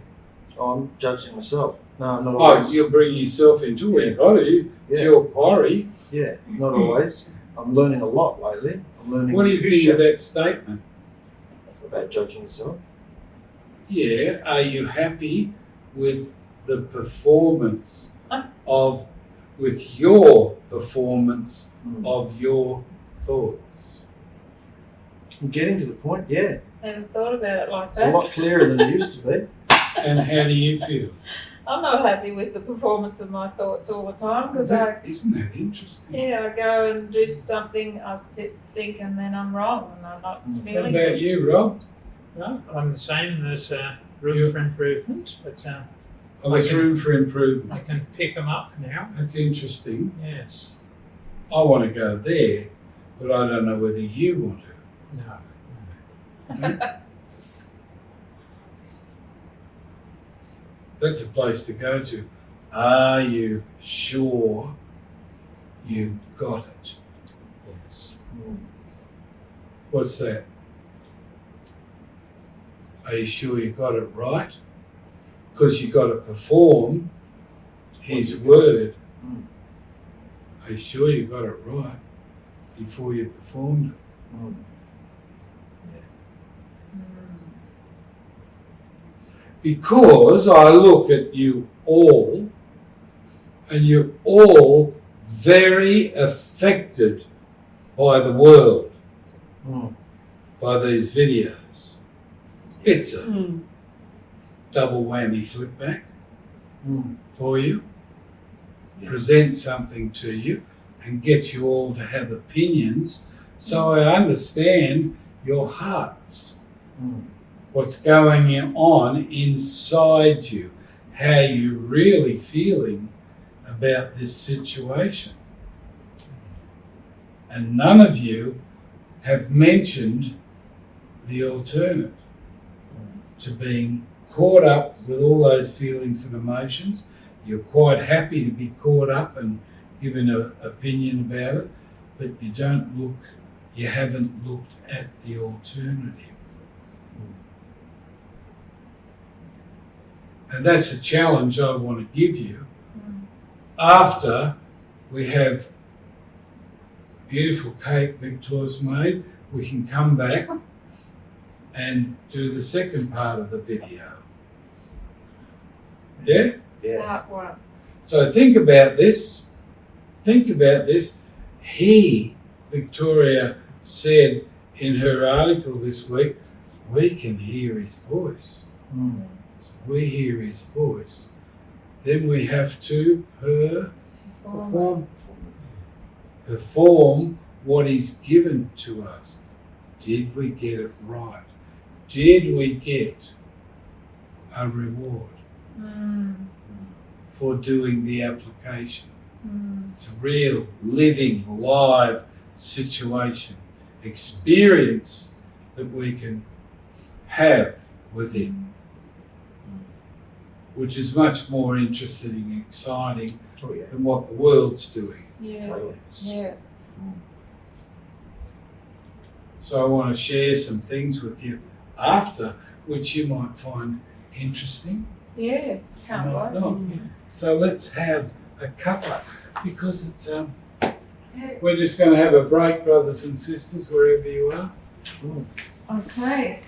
I'm judging myself. No, not Oh, always. you're bringing yourself into it. You got to. It's Yeah. your quarry. Yeah, not always. I'm learning a lot lately. I'm learning What do you think of that statement? about judging yourself. Yeah. Are you happy with the performance of, with your performance of your thoughts? I'm getting to the point, yeah. Never thought about it like It's a that. lot clearer than it used to be. And how do you feel? I'm not happy with the performance of my thoughts all the time because Isn't that interesting? I go and do something I think and then I'm wrong and I'm not What feeling about good. you, Rob? No, I'm the same. There's room You- for improvement, but Oh, there's room for improvement. I can pick them up now. That's interesting. Yes. I want to go there, but I don't know whether you want to. No. That's a place to go to. Are you sure you got it? Yes. What's that? Are you sure you got it right? because you've got to perform His word. Are you sure you got it right before you performed it? Because I look at you all, and you're all very affected by the world, by these videos. It's a double whammy flip back for you. Present something to you and get you all to have opinions, so I understand your hearts. What's going on inside you, how you're really feeling about this situation. And none of you have mentioned the alternate to being caught up with all those feelings and emotions. You're quite happy to be caught up and given an opinion about it, but you haven't looked at the alternative. And that's a challenge I want to give you. After we have beautiful cake Victor's made, we can come back and do the second part of the video. Yeah? Part one. So think about this. Victoria said in her article this week, we can hear his voice. So we hear his voice. Then we have to perform what is given to us. Did we get it right? Did we get a reward for doing the application? It's a real, living, live situation, experience that we can have with Him, which is much more interesting and exciting than what the world's doing. Yeah. So I want to share some things with you after, which you might find interesting. Yeah. Can't Might wait. not. So let's have a cuppa, because it's we're just going to have a break, brothers and sisters, wherever you are. Okay.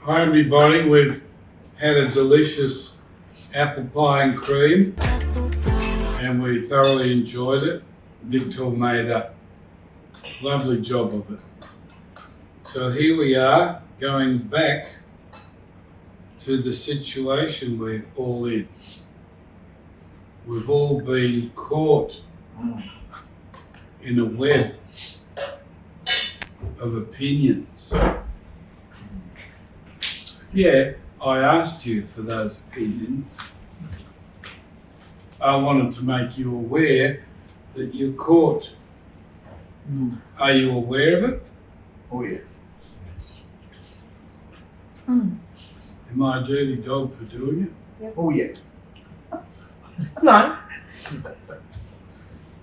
Hi everybody, we've had a delicious apple pie and cream and we thoroughly enjoyed it. Victor made a lovely job of it. So here we are, going back to the situation we're all in. We've all been caught in a web of opinions. Yeah, I asked you for those opinions. I wanted to make you aware that you're caught. Are you aware of it? Oh yeah. Am I a dirty dog for doing it? Oh yeah. No,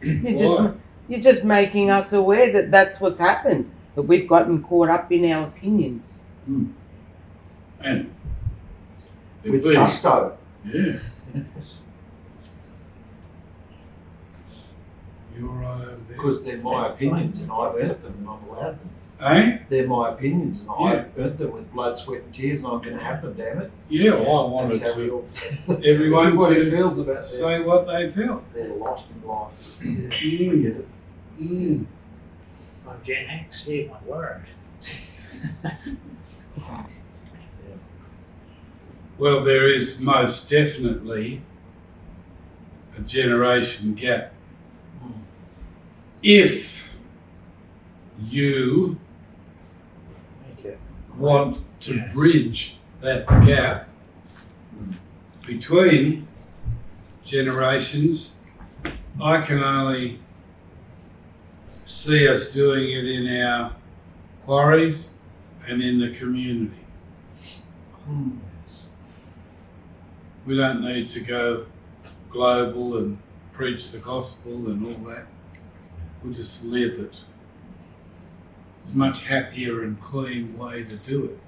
Why? you're just making us aware that that's what's happened, that we've gotten caught up in our opinions. And With the- gusto. Yeah. You're right over there. Because they're my opinions and I've earned them and I'm allowed them. Eh? They're my opinions and Yeah. I've earned them with blood, sweat and tears and I'm going to have them, damn it. Yeah, well, I wanted That's how we to all feel. everyone Everybody to feels about say what they felt. they're lost in life. Yeah, I Mm. get it. Mm. I'm Gen X, hear my word. Well, there is most definitely a generation gap. If you Thank you. want to Yes. bridge that gap between generations, I can only see us doing it in our quarries and in the community. We don't need to go global and preach the gospel and all that. We just live it It's a much happier and clean way to do it.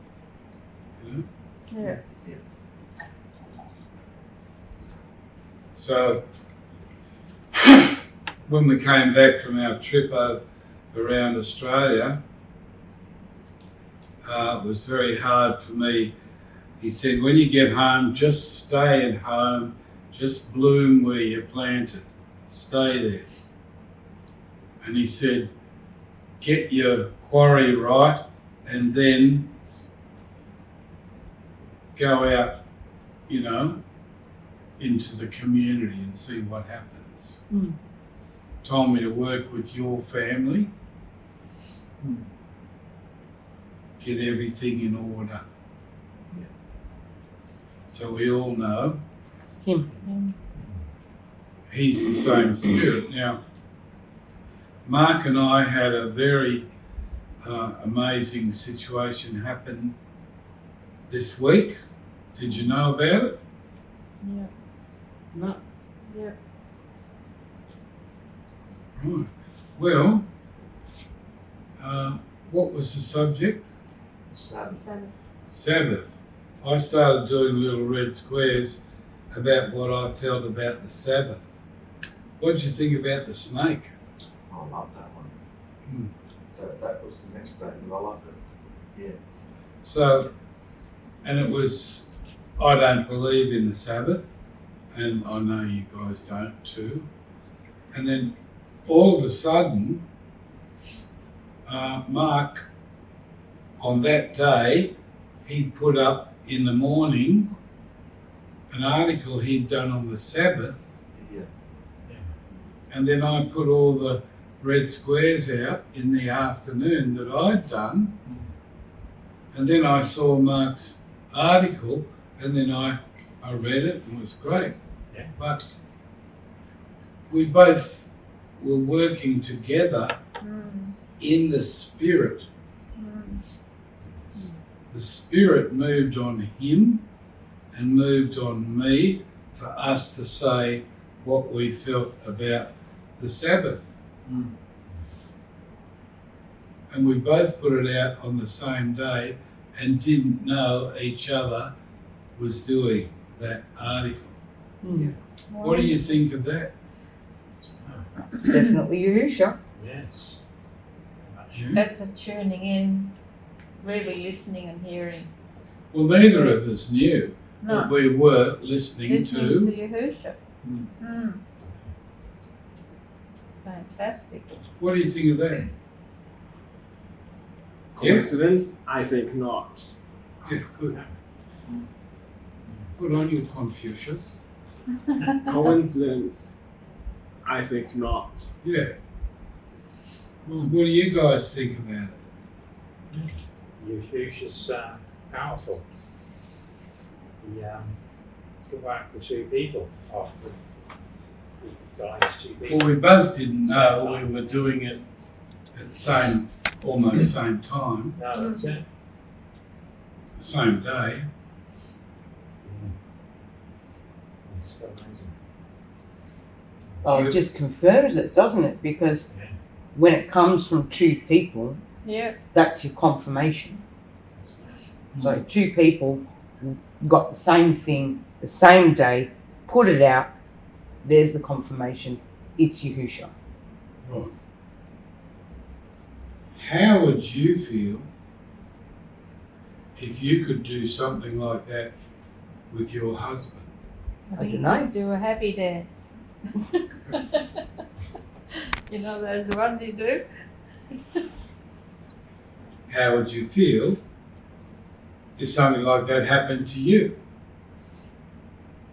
You know? Yeah. So when we came back from our trip around Australia, it was very hard for me. He said, when you get home, just stay at home, just bloom where you're planted, stay there. And he said, get your quarry right and then go out, you know, into the community and see what happens. Told me to work with your family, get everything in order. Yeah. So we all know Him. he's the same spirit. Now, Mark and I had a very amazing situation happen this week. Did you know about it? Yeah. No. Yeah. Right. Well, what was the subject? Sabbath. Sabbath. I started doing little red squares about what I felt about the Sabbath. What did you think about the snake? I love that one. That was the next statement. I loved it. Yeah. So, and it was, I don't believe in the Sabbath, and I know you guys don't too. And then all of a sudden, Mark, on that day, he put up in the morning an article he'd done on the Sabbath, Yeah. and then I put all the red squares out in the afternoon that I'd done, and then I saw Mark's article, and then I read it, and it was great. Yeah. But we both were working together in the Spirit. The Spirit moved on him and moved on me for us to say what we felt about the Sabbath. And we both put it out on the same day and didn't know each other was doing that article. Yeah. What do you think of that? Definitely Yahusha. Yes. Very much. Yeah. That's a tuning in, really listening and hearing. Well, neither of us knew that No, we were listening listening to. to Yahusha. Fantastic. What do you think of that? Coincidence? I think not. Yeah, good. Good on you, Confucius. Coincidence? I think not. Yeah. So what do you guys think about it? Yahusha's powerful. He could work with two people after he dies two people. Well, we both didn't know we were doing it at the almost same time, No, that's it. the same day. It's quite amazing. Well, it just confirms it, doesn't it? Because Yeah. when it comes from two people, Yeah. that's your confirmation. That's So two people got the same thing the same day, put it out, there's the confirmation, it's Yahusha. Right. How would you feel if you could do something like that with your husband? I don't know. Do a happy dance. You know those ones you do? How would you feel if something like that happened to you?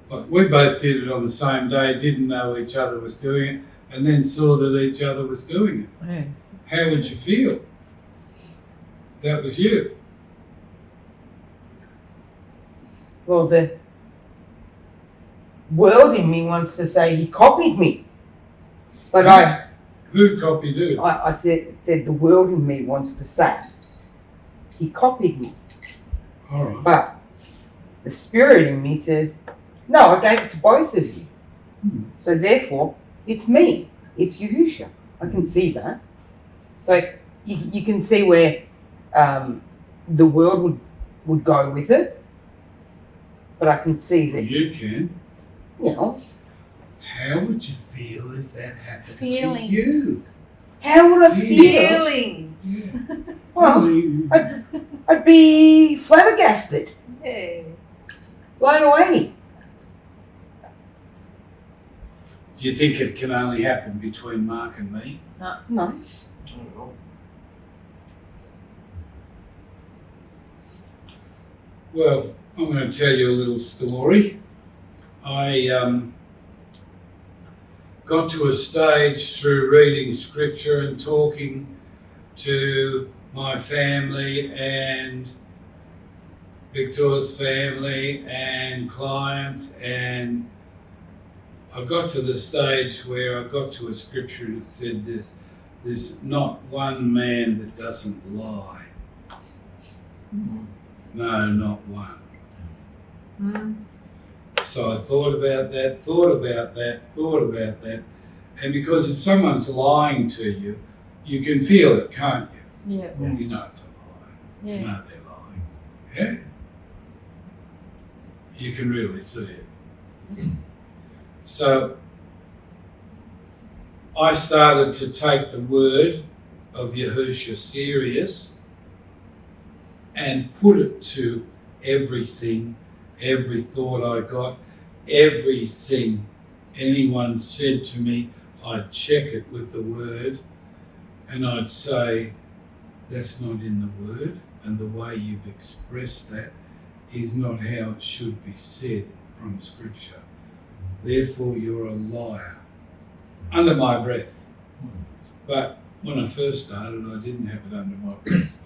Like we both did it on the same day, didn't know each other was doing it, and then saw that each other was doing it. Yeah. How would you feel? If that was you. Well, the world in me wants to say he copied me. But Who copied who? I said the world in me wants to say he copied me. All right. But the spirit in me says, no, I gave it to both of you. So therefore, it's me. It's Yahusha. I can see that. So you can see where the world would go with it, but I can see that, You can. you know, How would you feel if that happened to you? Feelings. how would I feel? Feelings. Well, I'd be flabbergasted, Yeah. blown away. Do you think it can only happen between Mark and me? No. Well, I'm going to tell you a little story. I got to a stage through reading scripture and talking to my family and Victor's family and clients, and I got to the stage where I got to a scripture and it said there's not one man that doesn't lie. No, not one. Mm. So I thought about that, and because if someone's lying to you, you can feel it, can't you? Yeah. You know it's a lie. Yeah. You know they're lying. Yeah? You can really see it. So I started to take the word of Yahusha serious and put it to everything, every thought I got, everything anyone said to me, I'd check it with the word and I'd say, that's not in the word, and the way you've expressed that is not how it should be said from scripture. Therefore you're a liar. Under my breath. But when I first started, I didn't have it under my breath.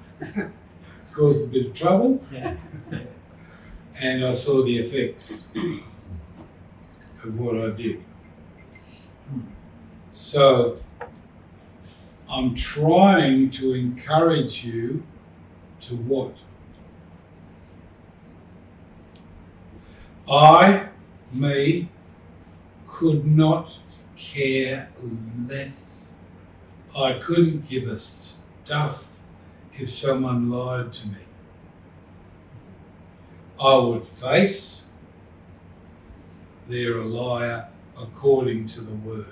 Caused a bit of trouble. Yeah. And I saw the effects of what I did. So I'm trying to encourage you to what? Me, could not care less. I couldn't give a stuff if someone lied to me. I would face they're a liar according to the word.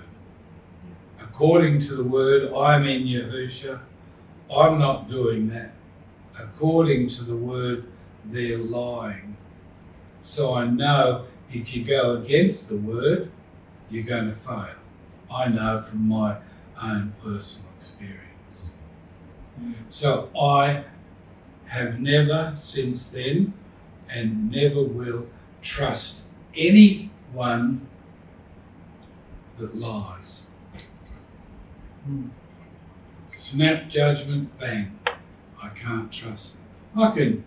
According to the word, I'm in Yahusha. I'm not doing that. According to the word, they're lying. So I know if you go against the word, you're going to fail. I know from my own personal experience. So I have never since then and never will trust anyone that lies. Snap judgment, bang. I can't trust them. I can,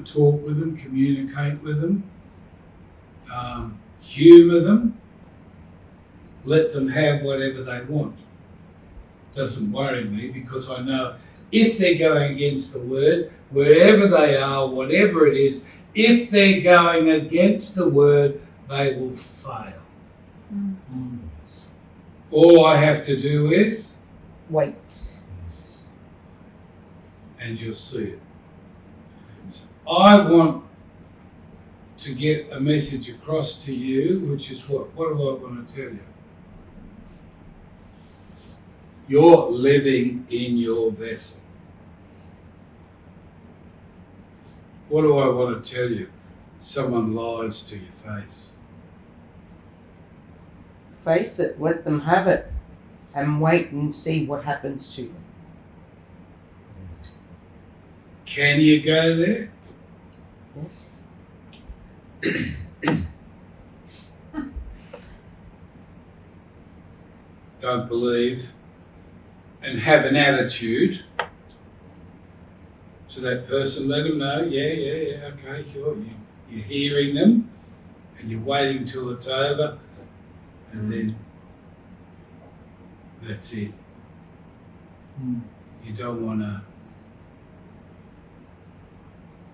talk with them, communicate with them, humour them, let them have whatever they want. Doesn't worry me because I know if they're going against the word, wherever they are, whatever it is, if they're going against the word, they will fail. All I have to do is Wait. and you'll see it. I want to get a message across to you, which is what do I want to tell you? You're living in your vessel. What do I want to tell you? Someone lies to your face. Face it, let them have it, and wait and see what happens to them. Can you go there? Yes. Don't believe and have an attitude to that person. Let them know, yeah, okay, sure. You're hearing them and you're waiting till it's over and then that's it. You don't want to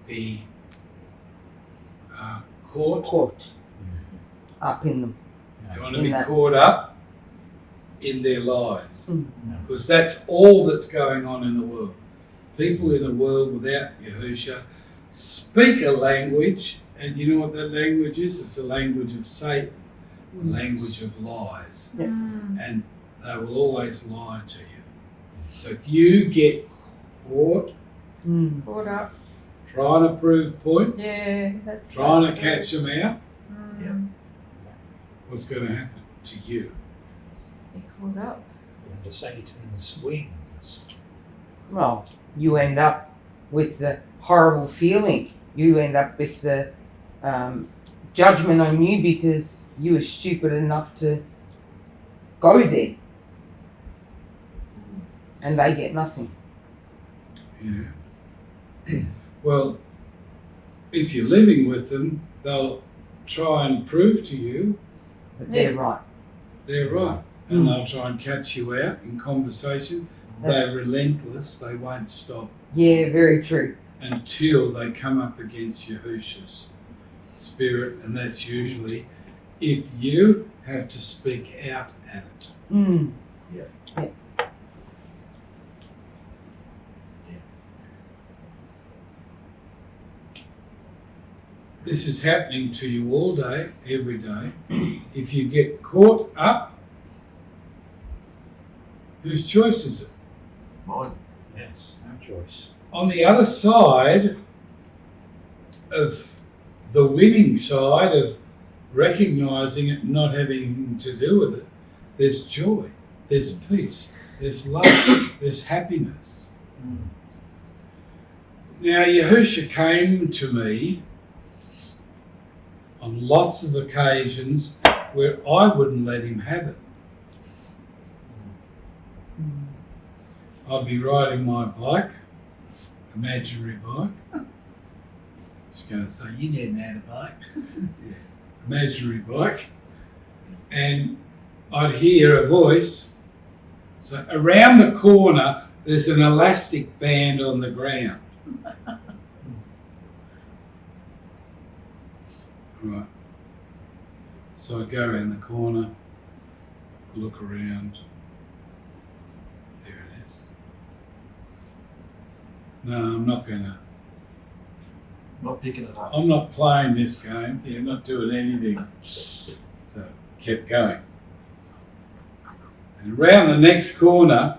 be caught. Up in them. You want to be In that. caught up in their lies. Because that's all that's going on in the world. People in a world without Yahusha speak a language, and you know what that language is? It's a language of Satan, a language of lies. And they will always lie to you. So if you get caught Caught up. trying to prove points, Yeah, that's trying to catch them out, what's going to happen to you? Be caught up. Under Satan's wings. Well, you end up with the horrible feeling. You end up with the judgment on you because you were stupid enough to go there. And they get nothing. Yeah. Well, if you're living with them, they'll try and prove to you But they're right. they're right. And they'll try and catch you out in conversation. That's- They're relentless. They won't stop Yeah, very true. until they come up against Yahusha's spirit. And that's usually if you have to speak out at it. This is happening to you all day, every day. If you get caught up, whose choice is it? Mine. Yes, no choice. On the other side of the winning side of recognizing it and not having anything to do with it, there's joy, there's peace, there's love, there's happiness. Now, Yahusha came to me on lots of occasions where I wouldn't let him have it. I'd be riding my bike, imaginary bike. Just going to say, you didn't have a bike. Yeah. Imaginary bike. And I'd hear a voice. So around the corner, there's an elastic band on the ground. Right. So I go around the corner, look around. There it is. No, I'm not gonna. Not picking it up. I'm not playing this game. Yeah, not doing anything. So kept going. And around the next corner,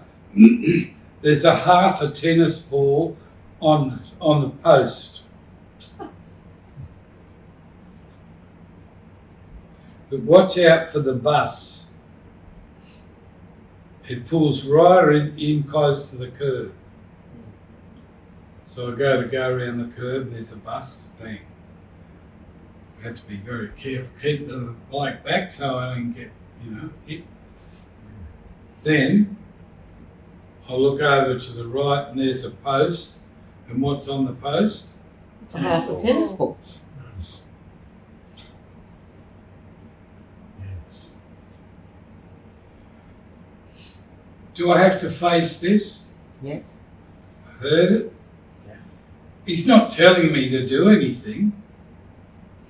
there's a half a tennis ball on the post. But watch out for the bus. It pulls right in close to the curb. So I go around the curb, there's a bus, bang. I had to be very careful, keep the bike back so I don't get, hit. Then I'll look over to the right and there's a post. And what's on the post? It's a half a tennis ball. Yes. Do I have to face this? Yes. I heard it. Yeah. He's not telling me to do anything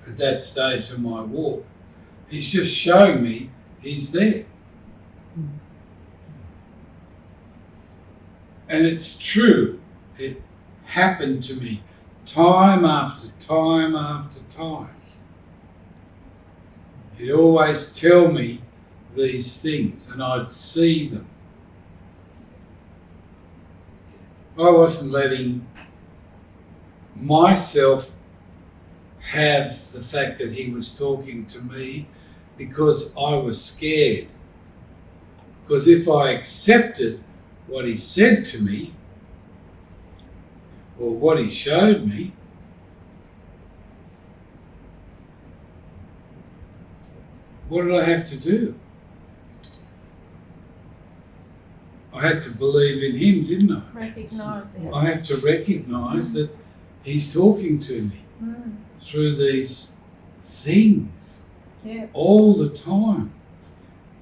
at that stage of my walk. He's just showing me he's there. And it's true. It happened to me time after time after time. He'd always tell me these things and I'd see them. I wasn't letting myself have the fact that he was talking to me because I was scared. Because if I accepted what he said to me or what he showed me, what did I have to do? I had to believe in him, didn't I? Recognizing it. I have to recognise that he's talking to me through these things Yeah. all the time.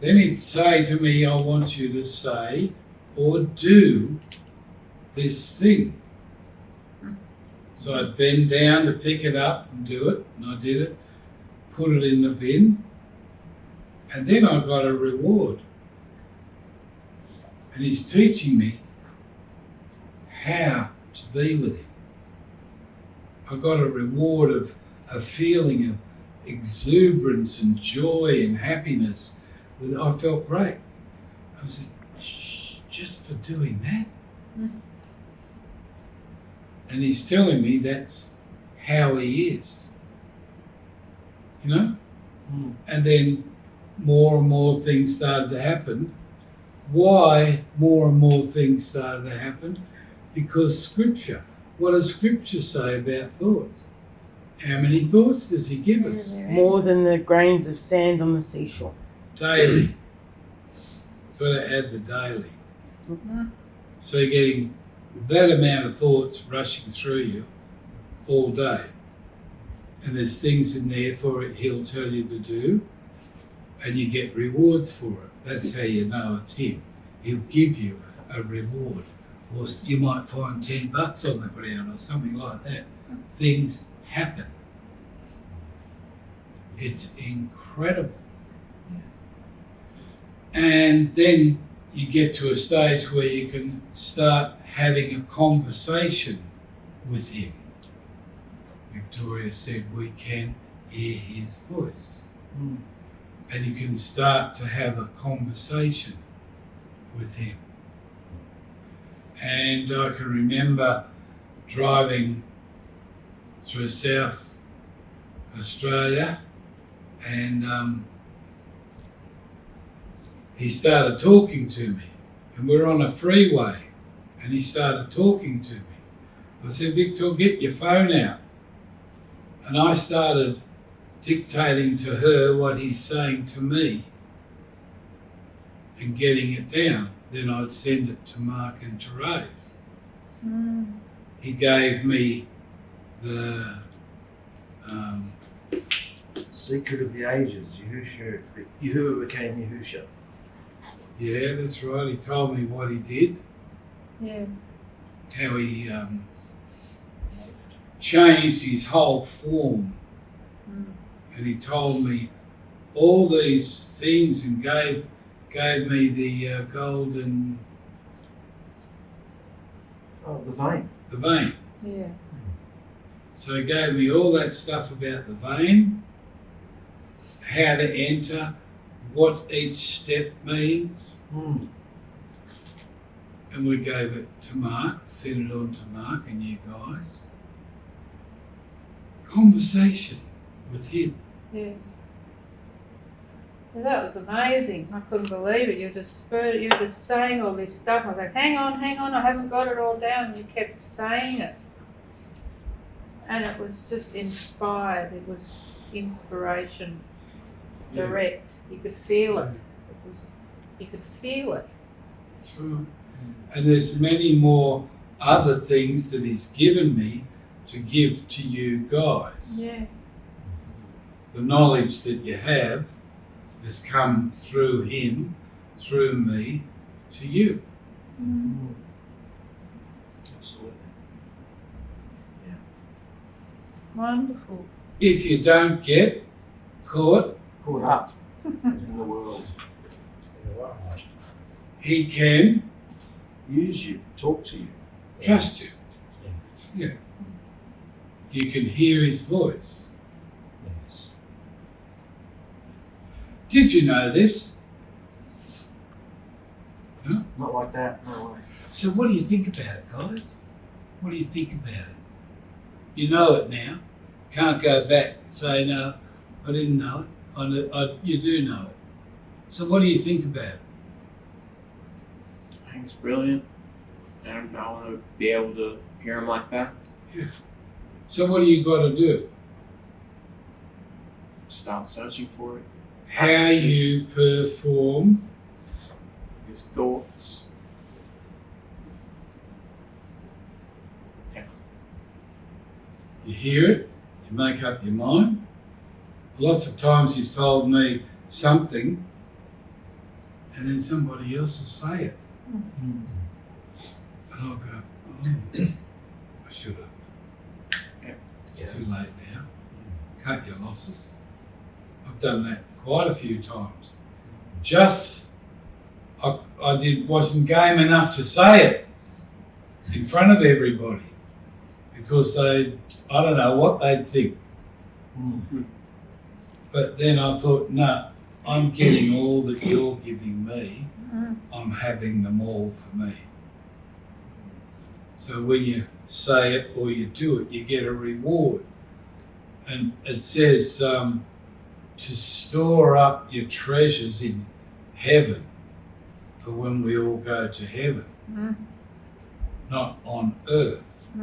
Then he'd say to me, I want you to say or do this thing. So I'd bend down to pick it up and do it, and I did it, put it in the bin, and then I got a reward. And he's teaching me how to be with him. I got a reward of a feeling of exuberance and joy and happiness. I felt great. I said, just for doing that? And he's telling me that's how he is. You know? And then more and more things started to happen. Why more and more things started to happen? Because Scripture. What does Scripture say about thoughts? How many thoughts does he give us? More than the grains of sand on the seashore. Daily. Got to add the daily. So you're getting that amount of thoughts rushing through you all day. And there's things in there for it he'll tell you to do, and you get rewards for it. That's how you know it's him. He'll give you a reward. Or you might find $10 on the ground or something like that. Things happen. It's incredible. And then you get to a stage where you can start having a conversation with him. Victoria said we can hear his voice. And you can start to have a conversation with him. And I can remember driving through South Australia, and he started talking to me. And we're on a freeway, and he started talking to me. I said, Victor, get your phone out. And I started dictating to her what he's saying to me and getting it down. Then I'd send it to Mark and Therese. He gave me the Secret of the Ages, Yahuah became Yahusha. Yeah, that's right. He told me what he did. Yeah. How he changed his whole form. And he told me all these things and gave me the golden... Oh, the vein. The vein. Yeah. So he gave me all that stuff about the vein, how to enter, what each step means. And we gave it to Mark, sent it on to Mark and you guys. Conversation with him. Yeah. Yeah, that was amazing. I couldn't believe it. You're just saying all this stuff. I was like, hang on, I haven't got it all down. And you kept saying it. And it was just inspired. It was inspiration direct. You could feel it. You could feel it. That's right. And there's many more other things that he's given me to give to you guys. Yeah. The knowledge that you have has come through him, through me, to you. Absolutely. Wonderful. If you don't get caught up in the world. He can Use you, talk to you. trust you. Yeah. You can hear his voice. Yes. Did you know this? Not like that, no way. So what do you think about it, guys? What do you think about it? You know it now. Can't go back and say, no, I didn't know it. You do know it. So what do you think about it? I think it's brilliant, and I want to be able to hear him like that. So what do you got to do? Start searching for it. How you perform His thoughts. You hear it, you make up your mind. Lots of times he's told me something and then somebody else will say it. And I'll go, I should have. It's too late now. Cut your losses. I've done that quite a few times. Just wasn't game enough to say it in front of everybody because I don't know what they'd think. But then I thought, no, I'm getting all that you're giving me. I'm having them all for me. So when you say it or you do it, you get a reward. And it says to store up your treasures in heaven for when we all go to heaven, not on earth.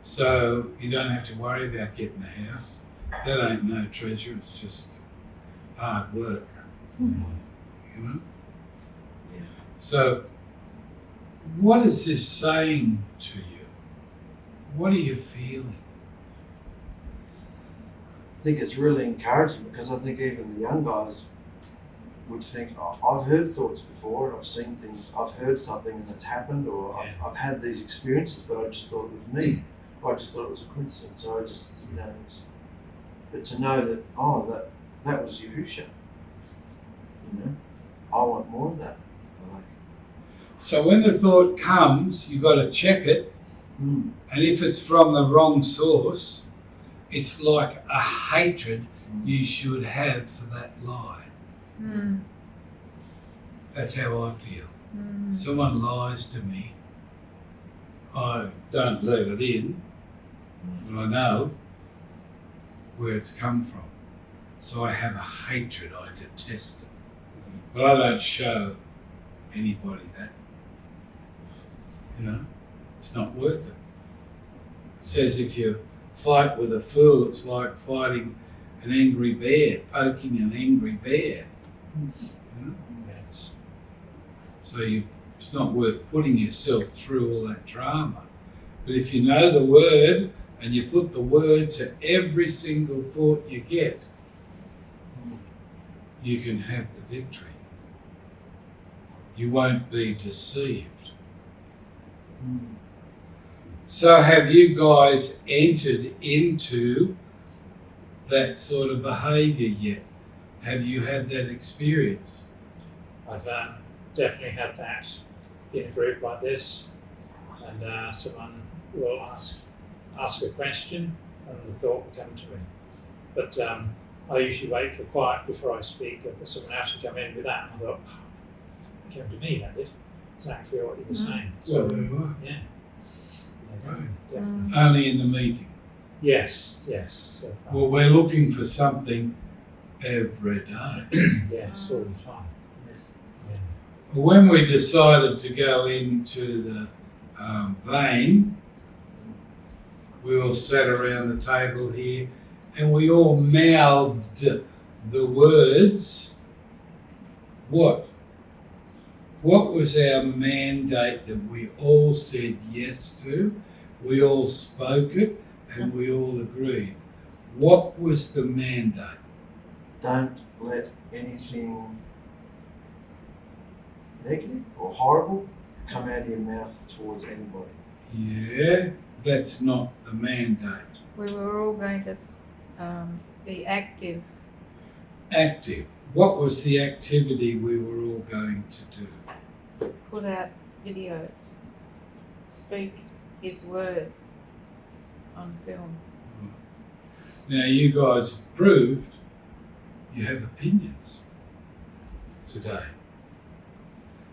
So you don't have to worry about getting a house. That ain't no treasure, it's just hard work. You know? Yeah. So what is this saying to you? What are you feeling? I think it's really encouraging because I think even the young guys would think, oh, I've heard thoughts before and I've seen things, I've heard something and it's happened, or I've had these experiences, but I just thought it was me. I just thought it was a coincidence. So I just, but to know that, that was Yahusha. I want more of that. So when the thought comes, you've got to check it. And if it's from the wrong source, it's like a hatred you should have for that lie. That's how I feel. Someone lies to me, I don't let it in, but I know where it's come from. So I have a hatred, I detest it. But I don't show anybody that. It's not worth it. It says if you fight with a fool, it's like fighting an angry bear, poking an angry bear. Yes. So it's not worth putting yourself through all that drama. But if you know the word and you put the word to every single thought you get, you can have the victory. You won't be deceived. So have you guys entered into that sort of behaviour yet? Have you had that experience? I've definitely had that in a group like this, and someone will ask a question and the thought will come to me. But I usually wait for quiet before I speak, and someone else will come in with that, and I thought, it came to me, that did. Exactly what you were saying. So there you are. Yeah. Right. Definitely. Only in the meeting. Yes. So far. Well, we're looking for something every day. Yes, all the time. When we decided to go into the vein, we all sat around the table here and we all mouthed the words. What? What was our mandate that we all said yes to? We all spoke it and we all agreed. What was the mandate? Don't let anything negative or horrible come out of your mouth towards anybody. Yeah, that's not the mandate. We were all going to be active. Active. What was the activity we were all going to do? Put out videos. Speak his word on film. Now you guys have proved you have opinions today.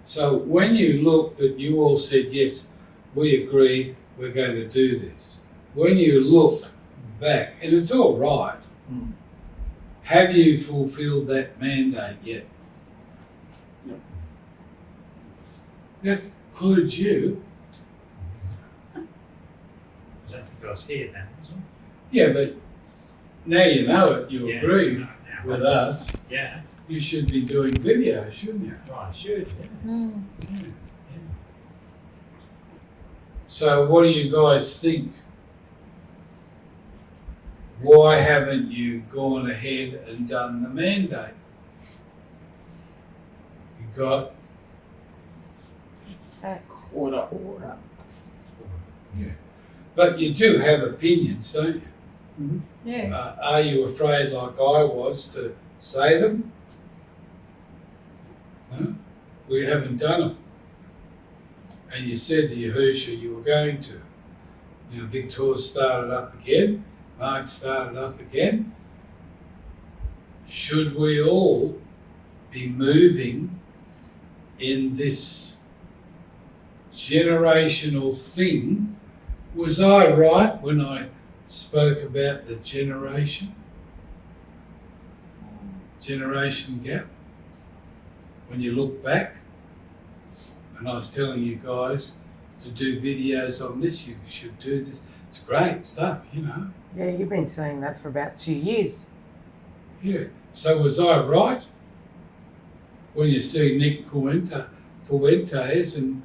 So when you look that you all said, yes, we agree, we're going to do this. When you look back, and it's all right, have you fulfilled that mandate yet? No. That includes you. I don't think I was here then, was I? Yeah, but now you know it, you Yes, agree no, now. with us. Yeah. You should be doing video, shouldn't you? Right, I should, yes. So what do you guys think? Why haven't you gone ahead and done the mandate? You got Caught up. but you do have opinions, don't you? Yeah. Are you afraid, like I was, to say them? Huh? we haven't done them. And you said to Yahusha you were going to. Now Victor started up again, Mark started up again. Should we all be moving in this generational thing? Was I right when I spoke about the generation gap? When you look back, and I was telling you guys to do videos on this, you should do this. It's great stuff, you know. Yeah, you've been saying that for about 2 years. Yeah. So was I right when you see Nick Fuentes and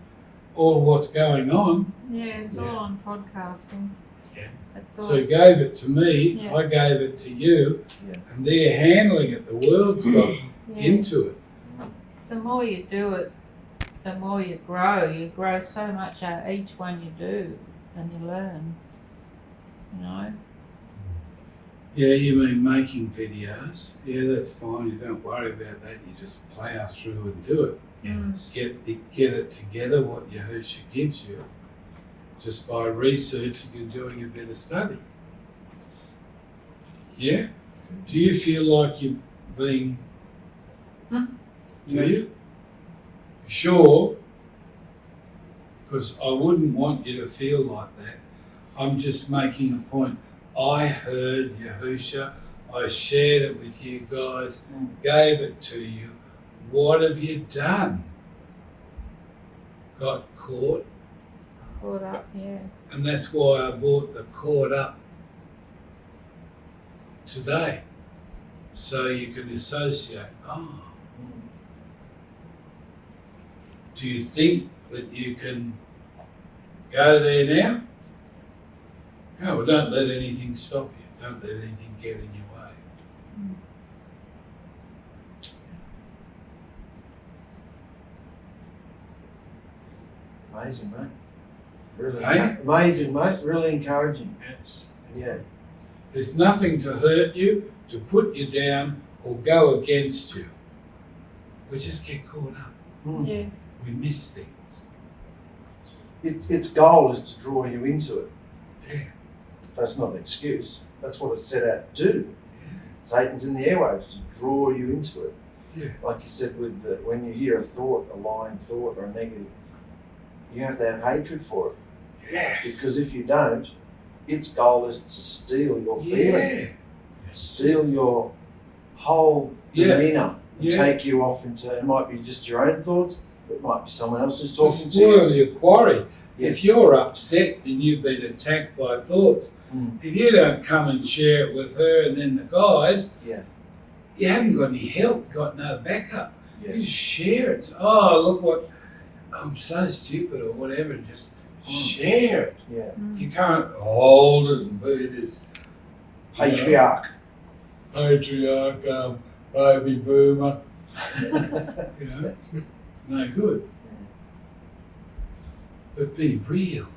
all what's going on? Yeah, it's all on podcasting. Yeah. That's all. So he gave it to me, Yeah. I gave it to you, Yeah. and they're handling it. The world's got Yeah. into it. The more you do it, the more you grow. You grow so much out of each one you do, and you learn. You know? Yeah, you mean making videos? Yeah, that's fine. You don't worry about that. You just plow through and do it. Mm. Get it together, what Yahusha gives you, just by researching and doing a bit of study. Yeah? Do you feel like you're being... Hmm? Do you? Sure? Because I wouldn't want you to feel like that. I'm just making a point. I heard Yahusha, I shared it with you guys, gave it to you. What have you done? Got caught? Caught up, yeah. And that's why I bought the Caught Up today. So you can associate. Oh. Do you think that you can go there now? No, well, don't let anything stop you. Don't let anything get in your way. Amazing, mate. Really Hey? amazing, mate. Really encouraging. Yes. Yeah. There's nothing to hurt you, to put you down, or go against you. We just get caught up. Yeah. We miss things. Its goal is to draw you into it. Yeah. That's not an excuse. That's what it's set out to do. Yeah. Satan's in the airwaves to draw you into it. Yeah. Like you said, with when you hear a thought, a lying thought or a negative, you have to have hatred for it. Yes. Because if you don't, its goal is to steal your feeling, Yeah. steal your whole Yeah. demeanour, and Yeah. take you off into, it might be just your own thoughts, it might be someone else who's To talking to you. spoil your quarry. Yes. If you're upset and you've been attacked by thoughts, if you don't come and share it with her and then the guys, Yeah. you haven't got any help, got no backup. Yeah. You just share it. Oh, look what, I'm so stupid or whatever, and just share it. Yeah. You can't hold it and be this Patriarch. patriarch, baby boomer. You know, no good. But be real.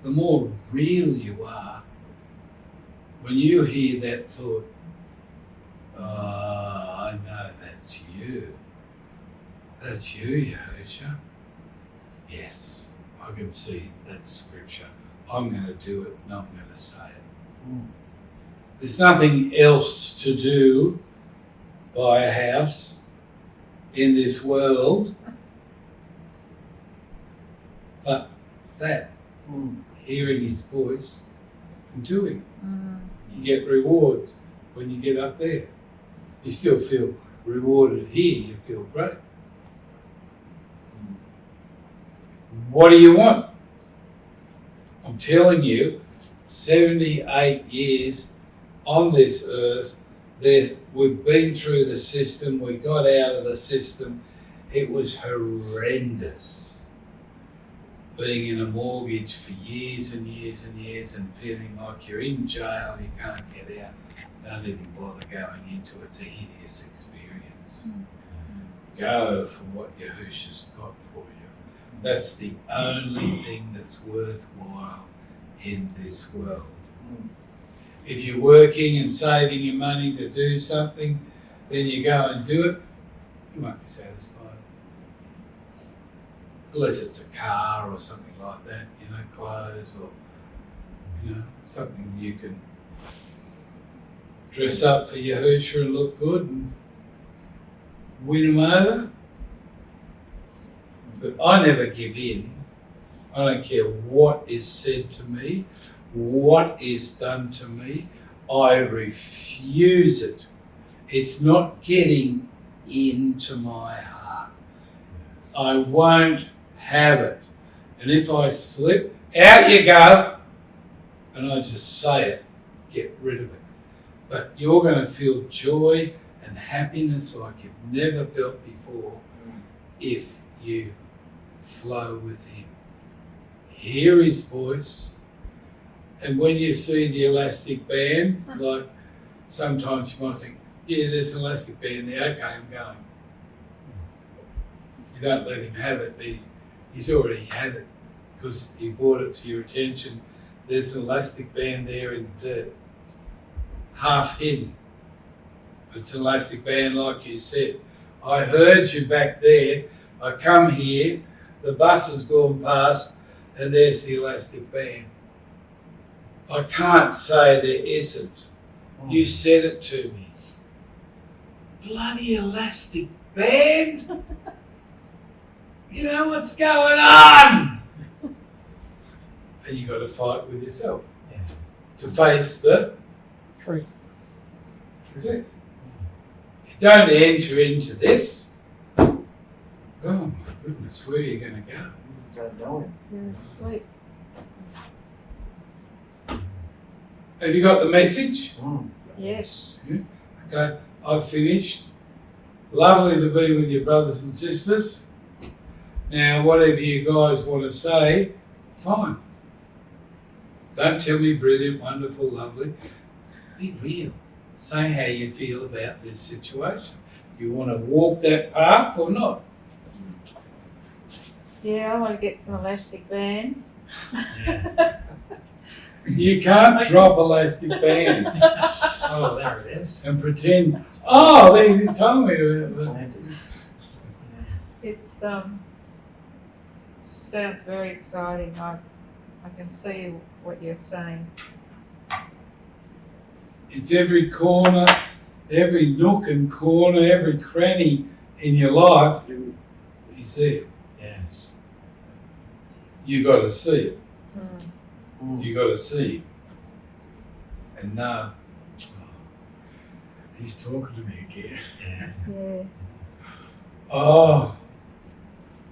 The more real you are, when you hear that thought, I know that's you. That's you, Yahusha. Yes, I can see that's scripture. I'm going to do it, and I'm going to say it. There's nothing else to do. Buy a house in this world, but that, hearing his voice and doing it. You get rewards when you get up there. You still feel rewarded here, you feel great. What do you want? I'm telling you, 78 years on this earth, we've been through the system, we got out of the system. It was horrendous. Being in a mortgage for years and years and years and feeling like you're in jail, you can't get out. Don't even bother going into it. It's a hideous experience. Go for what Yahusha's got for you. That's the only thing that's worthwhile in this world. If you're working and saving your money to do something, then you go and do it, you won't be satisfied. unless it's a car or something like that, clothes or, something you can dress up for Yahusha and look good and win them over. But I never give in. I don't care what is said to me, what is done to me. I refuse it. It's not getting into my heart. I won't have it. And if I slip, out you go. And I just say it, get rid of it. But you're going to feel joy and happiness like you've never felt before if you flow with him. Hear his voice. And when you see the elastic band, like sometimes you might think, yeah, there's an elastic band there, okay, I'm going. You don't let him have it, but he's already had it because he brought it to your attention. There's an elastic band there in the dirt, half hidden. It's an elastic band like you said. I heard you back there, I come here, the bus has gone past, and there's the elastic band. I can't say there isn't. You said it to me. Bloody elastic band? You know what's going on? And you got to fight with yourself to face the Truth. That's it. If you don't enter into this, oh my goodness, where are you going to go? Just go down. You're asleep. Have you got the message? Yes. Okay, I've finished. Lovely to be with your brothers and sisters. Now, whatever you guys want to say, fine. Don't tell me brilliant, wonderful, lovely. Be real. Say how you feel about this situation. You want to walk that path or not? Yeah, I want to get some elastic bands. You can't drop elastic bands Oh, there it is. and pretend, oh, they told me it was. It's sounds very exciting. I can see what you're saying. It's every corner, every nook and corner, every cranny in your life is there. Yes. You got to see it. Mm. You got to see it. And know, oh, he's talking to me again. Yeah. Oh,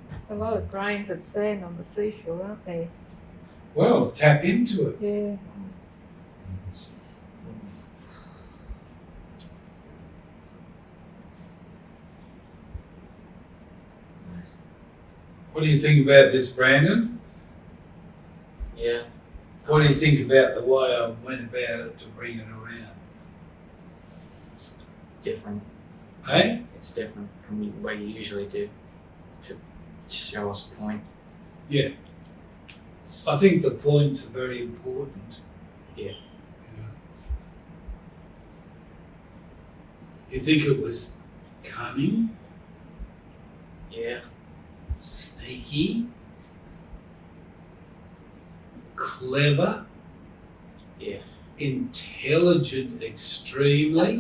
There's a lot of grains of sand on the seashore, aren't there? well, tap into it. Yeah. What do you think about this, Brandon? Yeah. What do you think about the way I went about it to bring it around? It's different. Hey? It's different from what you usually do to show us a point. Yeah. It's- I think the points are very important. Yeah. You think it was cunning, yeah. sneaky, clever, Yeah. intelligent extremely,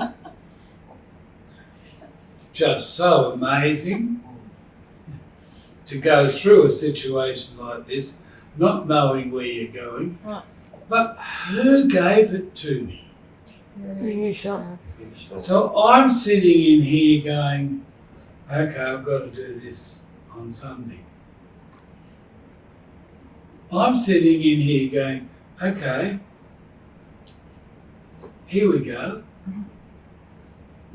just so amazing to go through a situation like this, not knowing where you're going. Right. But who gave it to me? Yeah. So I'm sitting in here going, okay, I've got to do this on Sunday. I'm sitting in here going, okay, here we go.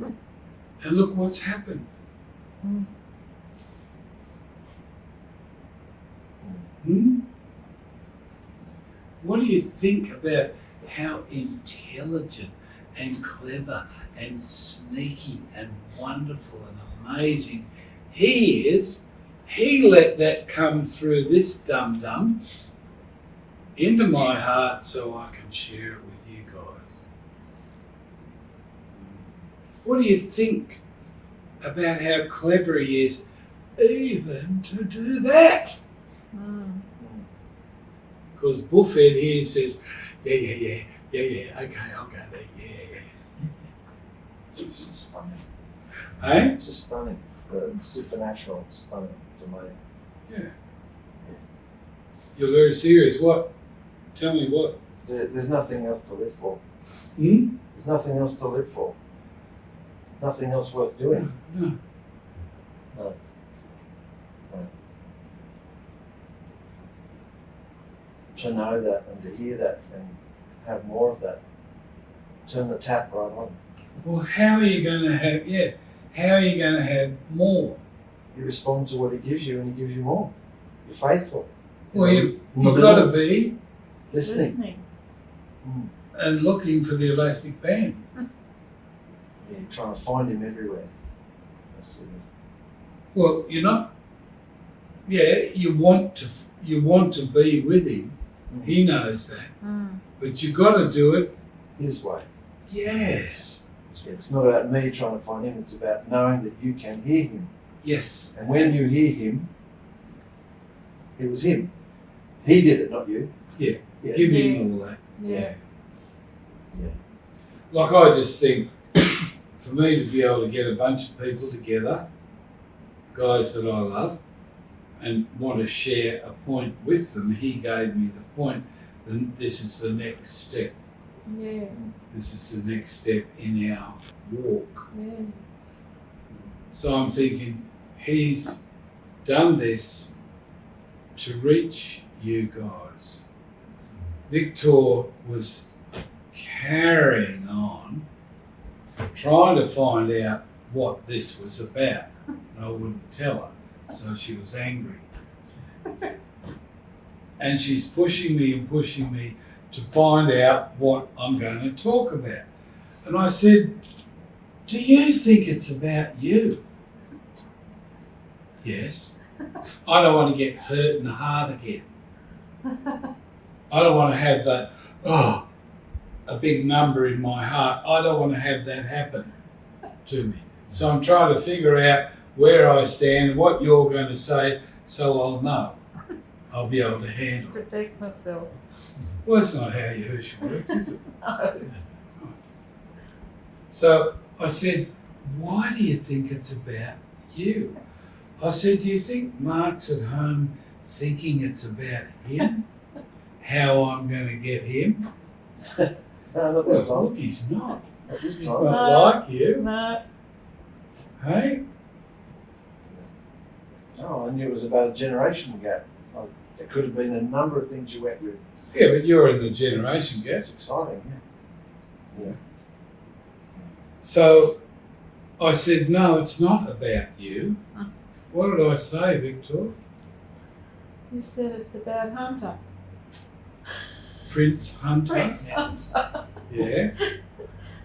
And look what's happened. What do you think about how intelligent and clever and sneaky and wonderful and amazing he is? He let that come through this dum-dum into my heart so I can share it with you guys. What do you think about how clever he is even to do that. Mm. Because Buffett here says, yeah, okay, I'll go there, yeah. It's just stunning. Eh? It's just stunning. It's supernatural. It's stunning. It's amazing. You're very serious. What? Tell me what? There's nothing else to live for. Hmm? There's nothing else to live for. Nothing else worth doing. No. To know that and to hear that and have more of that. Turn the tap right on. Well, how are you going to have, how are you going to have more? You respond to what he gives you and he gives you more. You're faithful. Well, you've You're got to be listening. and looking for the elastic band. Yeah, you're trying to find him everywhere. That's it. Well, you're not. Yeah, you want to be with him. He knows that, but you've got to do it His way. Yes. It's not about me trying to find him, it's about knowing that you can hear him. Yes. And when you hear him, it was him. He did it, not you. Yeah. Yeah. Give him all that. Yeah. Like I just think, for me to be able to get a bunch of people together, guys that I love, and want to share a point with them, he gave me the point, then this is the next step. Yeah. This is the next step in our walk. Yeah. So I'm thinking, he's done this to reach you guys. Victor was carrying on, trying to find out what this was about. And I wouldn't tell her, so she was angry. And she's pushing me to find out what I'm going to talk about. And I said, do you think it's about you? Yes. I don't want to get hurt in the heart again. I don't want to have that, a big number in my heart. I don't want to have that happen to me. So I'm trying to figure out where I stand and what you're going to say so I'll know. I'll be able to handle it. Protect myself. Well, that's not how Yahusha works, is it? No. So I said, why do you think it's about you? I said, do you think Mark's at home thinking it's about him? How I'm going to get him? No, not this Well, time. look, he's not. Not this He's time. not like you. No. Hey? Oh, I knew it was about a generation gap. There could have been a number of things you went with. Yeah, but you're in the generation gap. It's exciting, yeah. So I said, no, it's not about you. What did I say, Victor? You said it's about Hunter. Prince Hunter. Prince Hunter. Yeah.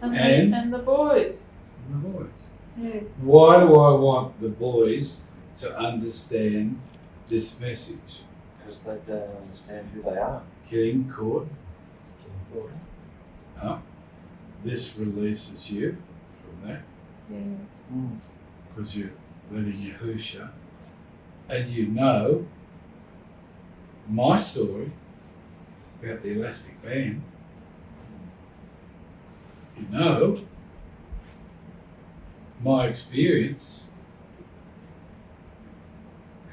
And, and the boys. And the boys. Yeah. Why do I want the boys to understand this message? Because they don't understand who they are. Getting caught. This releases you from that Yeah. because you're letting Yahusha, and you know my story about the elastic band. You know my experience.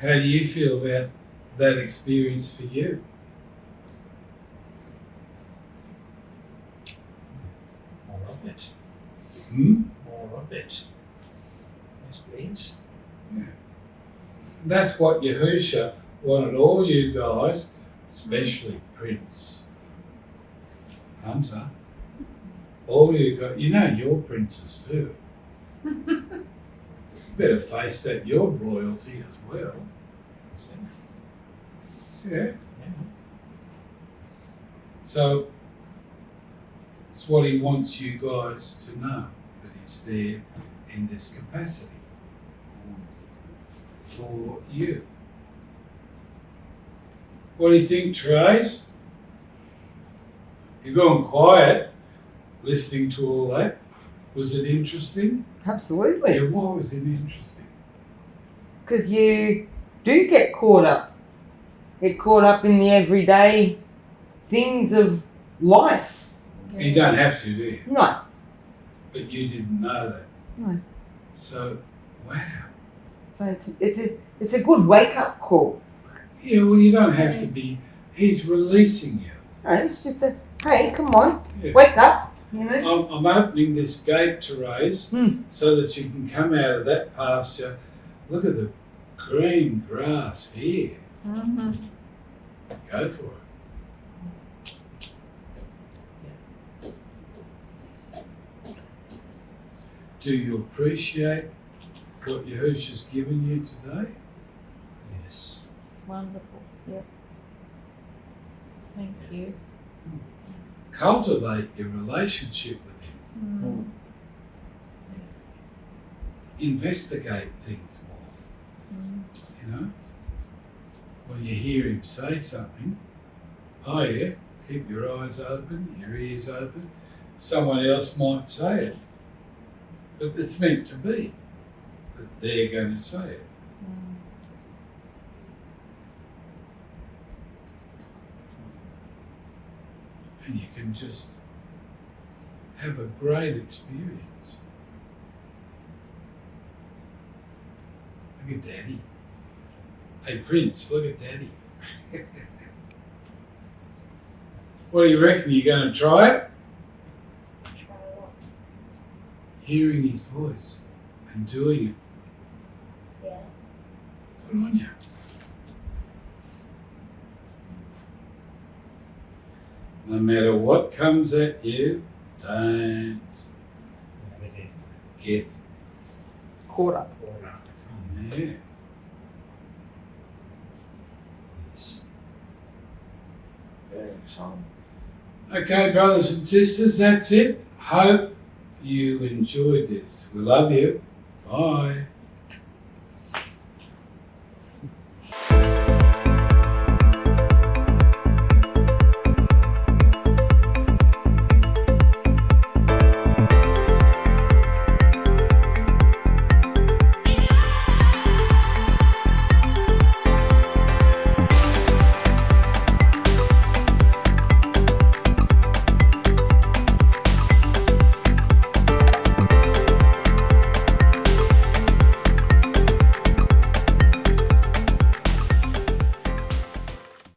How do you feel about that experience for you? More of it. Hmm? More of it. Yes, please. That's what Yahusha wanted all you guys, especially Prince Hunter, all you got, you know you're princes too. Better face that you're royalty as well. That's it. Yeah. Yeah. So it's what he wants you guys to know, that he's there in this capacity for you. What do you think, Therese? You're going quiet listening to all that. Was it interesting? Absolutely. Yeah, why was it interesting? because you do get caught up in the everyday things of life. You don't have to, do you? No. But you didn't know that. No. So, wow. So it's a good wake up call. Yeah, well, you don't have to be. He's releasing you. No, it's just a hey, come on, Yeah. wake up. You know. I'm opening this gate, Therese, so that you can come out of that pasture. Look at the green grass here. Mm-hmm. Go for it. Do you appreciate what Yahusha's given you today? Yes. It's wonderful. Yep. Thank you. Cultivate your relationship with him. Investigate things more. You know? When you hear him say something, oh yeah, keep your eyes open, your ears open. Someone else might say it, but it's meant to be that they're going to say it. And you can just have a great experience. Look at Daddy. Hey Prince, look at Daddy. What do you reckon? You going to try it? Hearing his voice and doing it. Yeah. Good on you. No matter what comes at you, don't get Caught up. yeah. Very exciting. Okay, brothers and sisters, that's it. Hope you enjoyed this. We love you. Bye.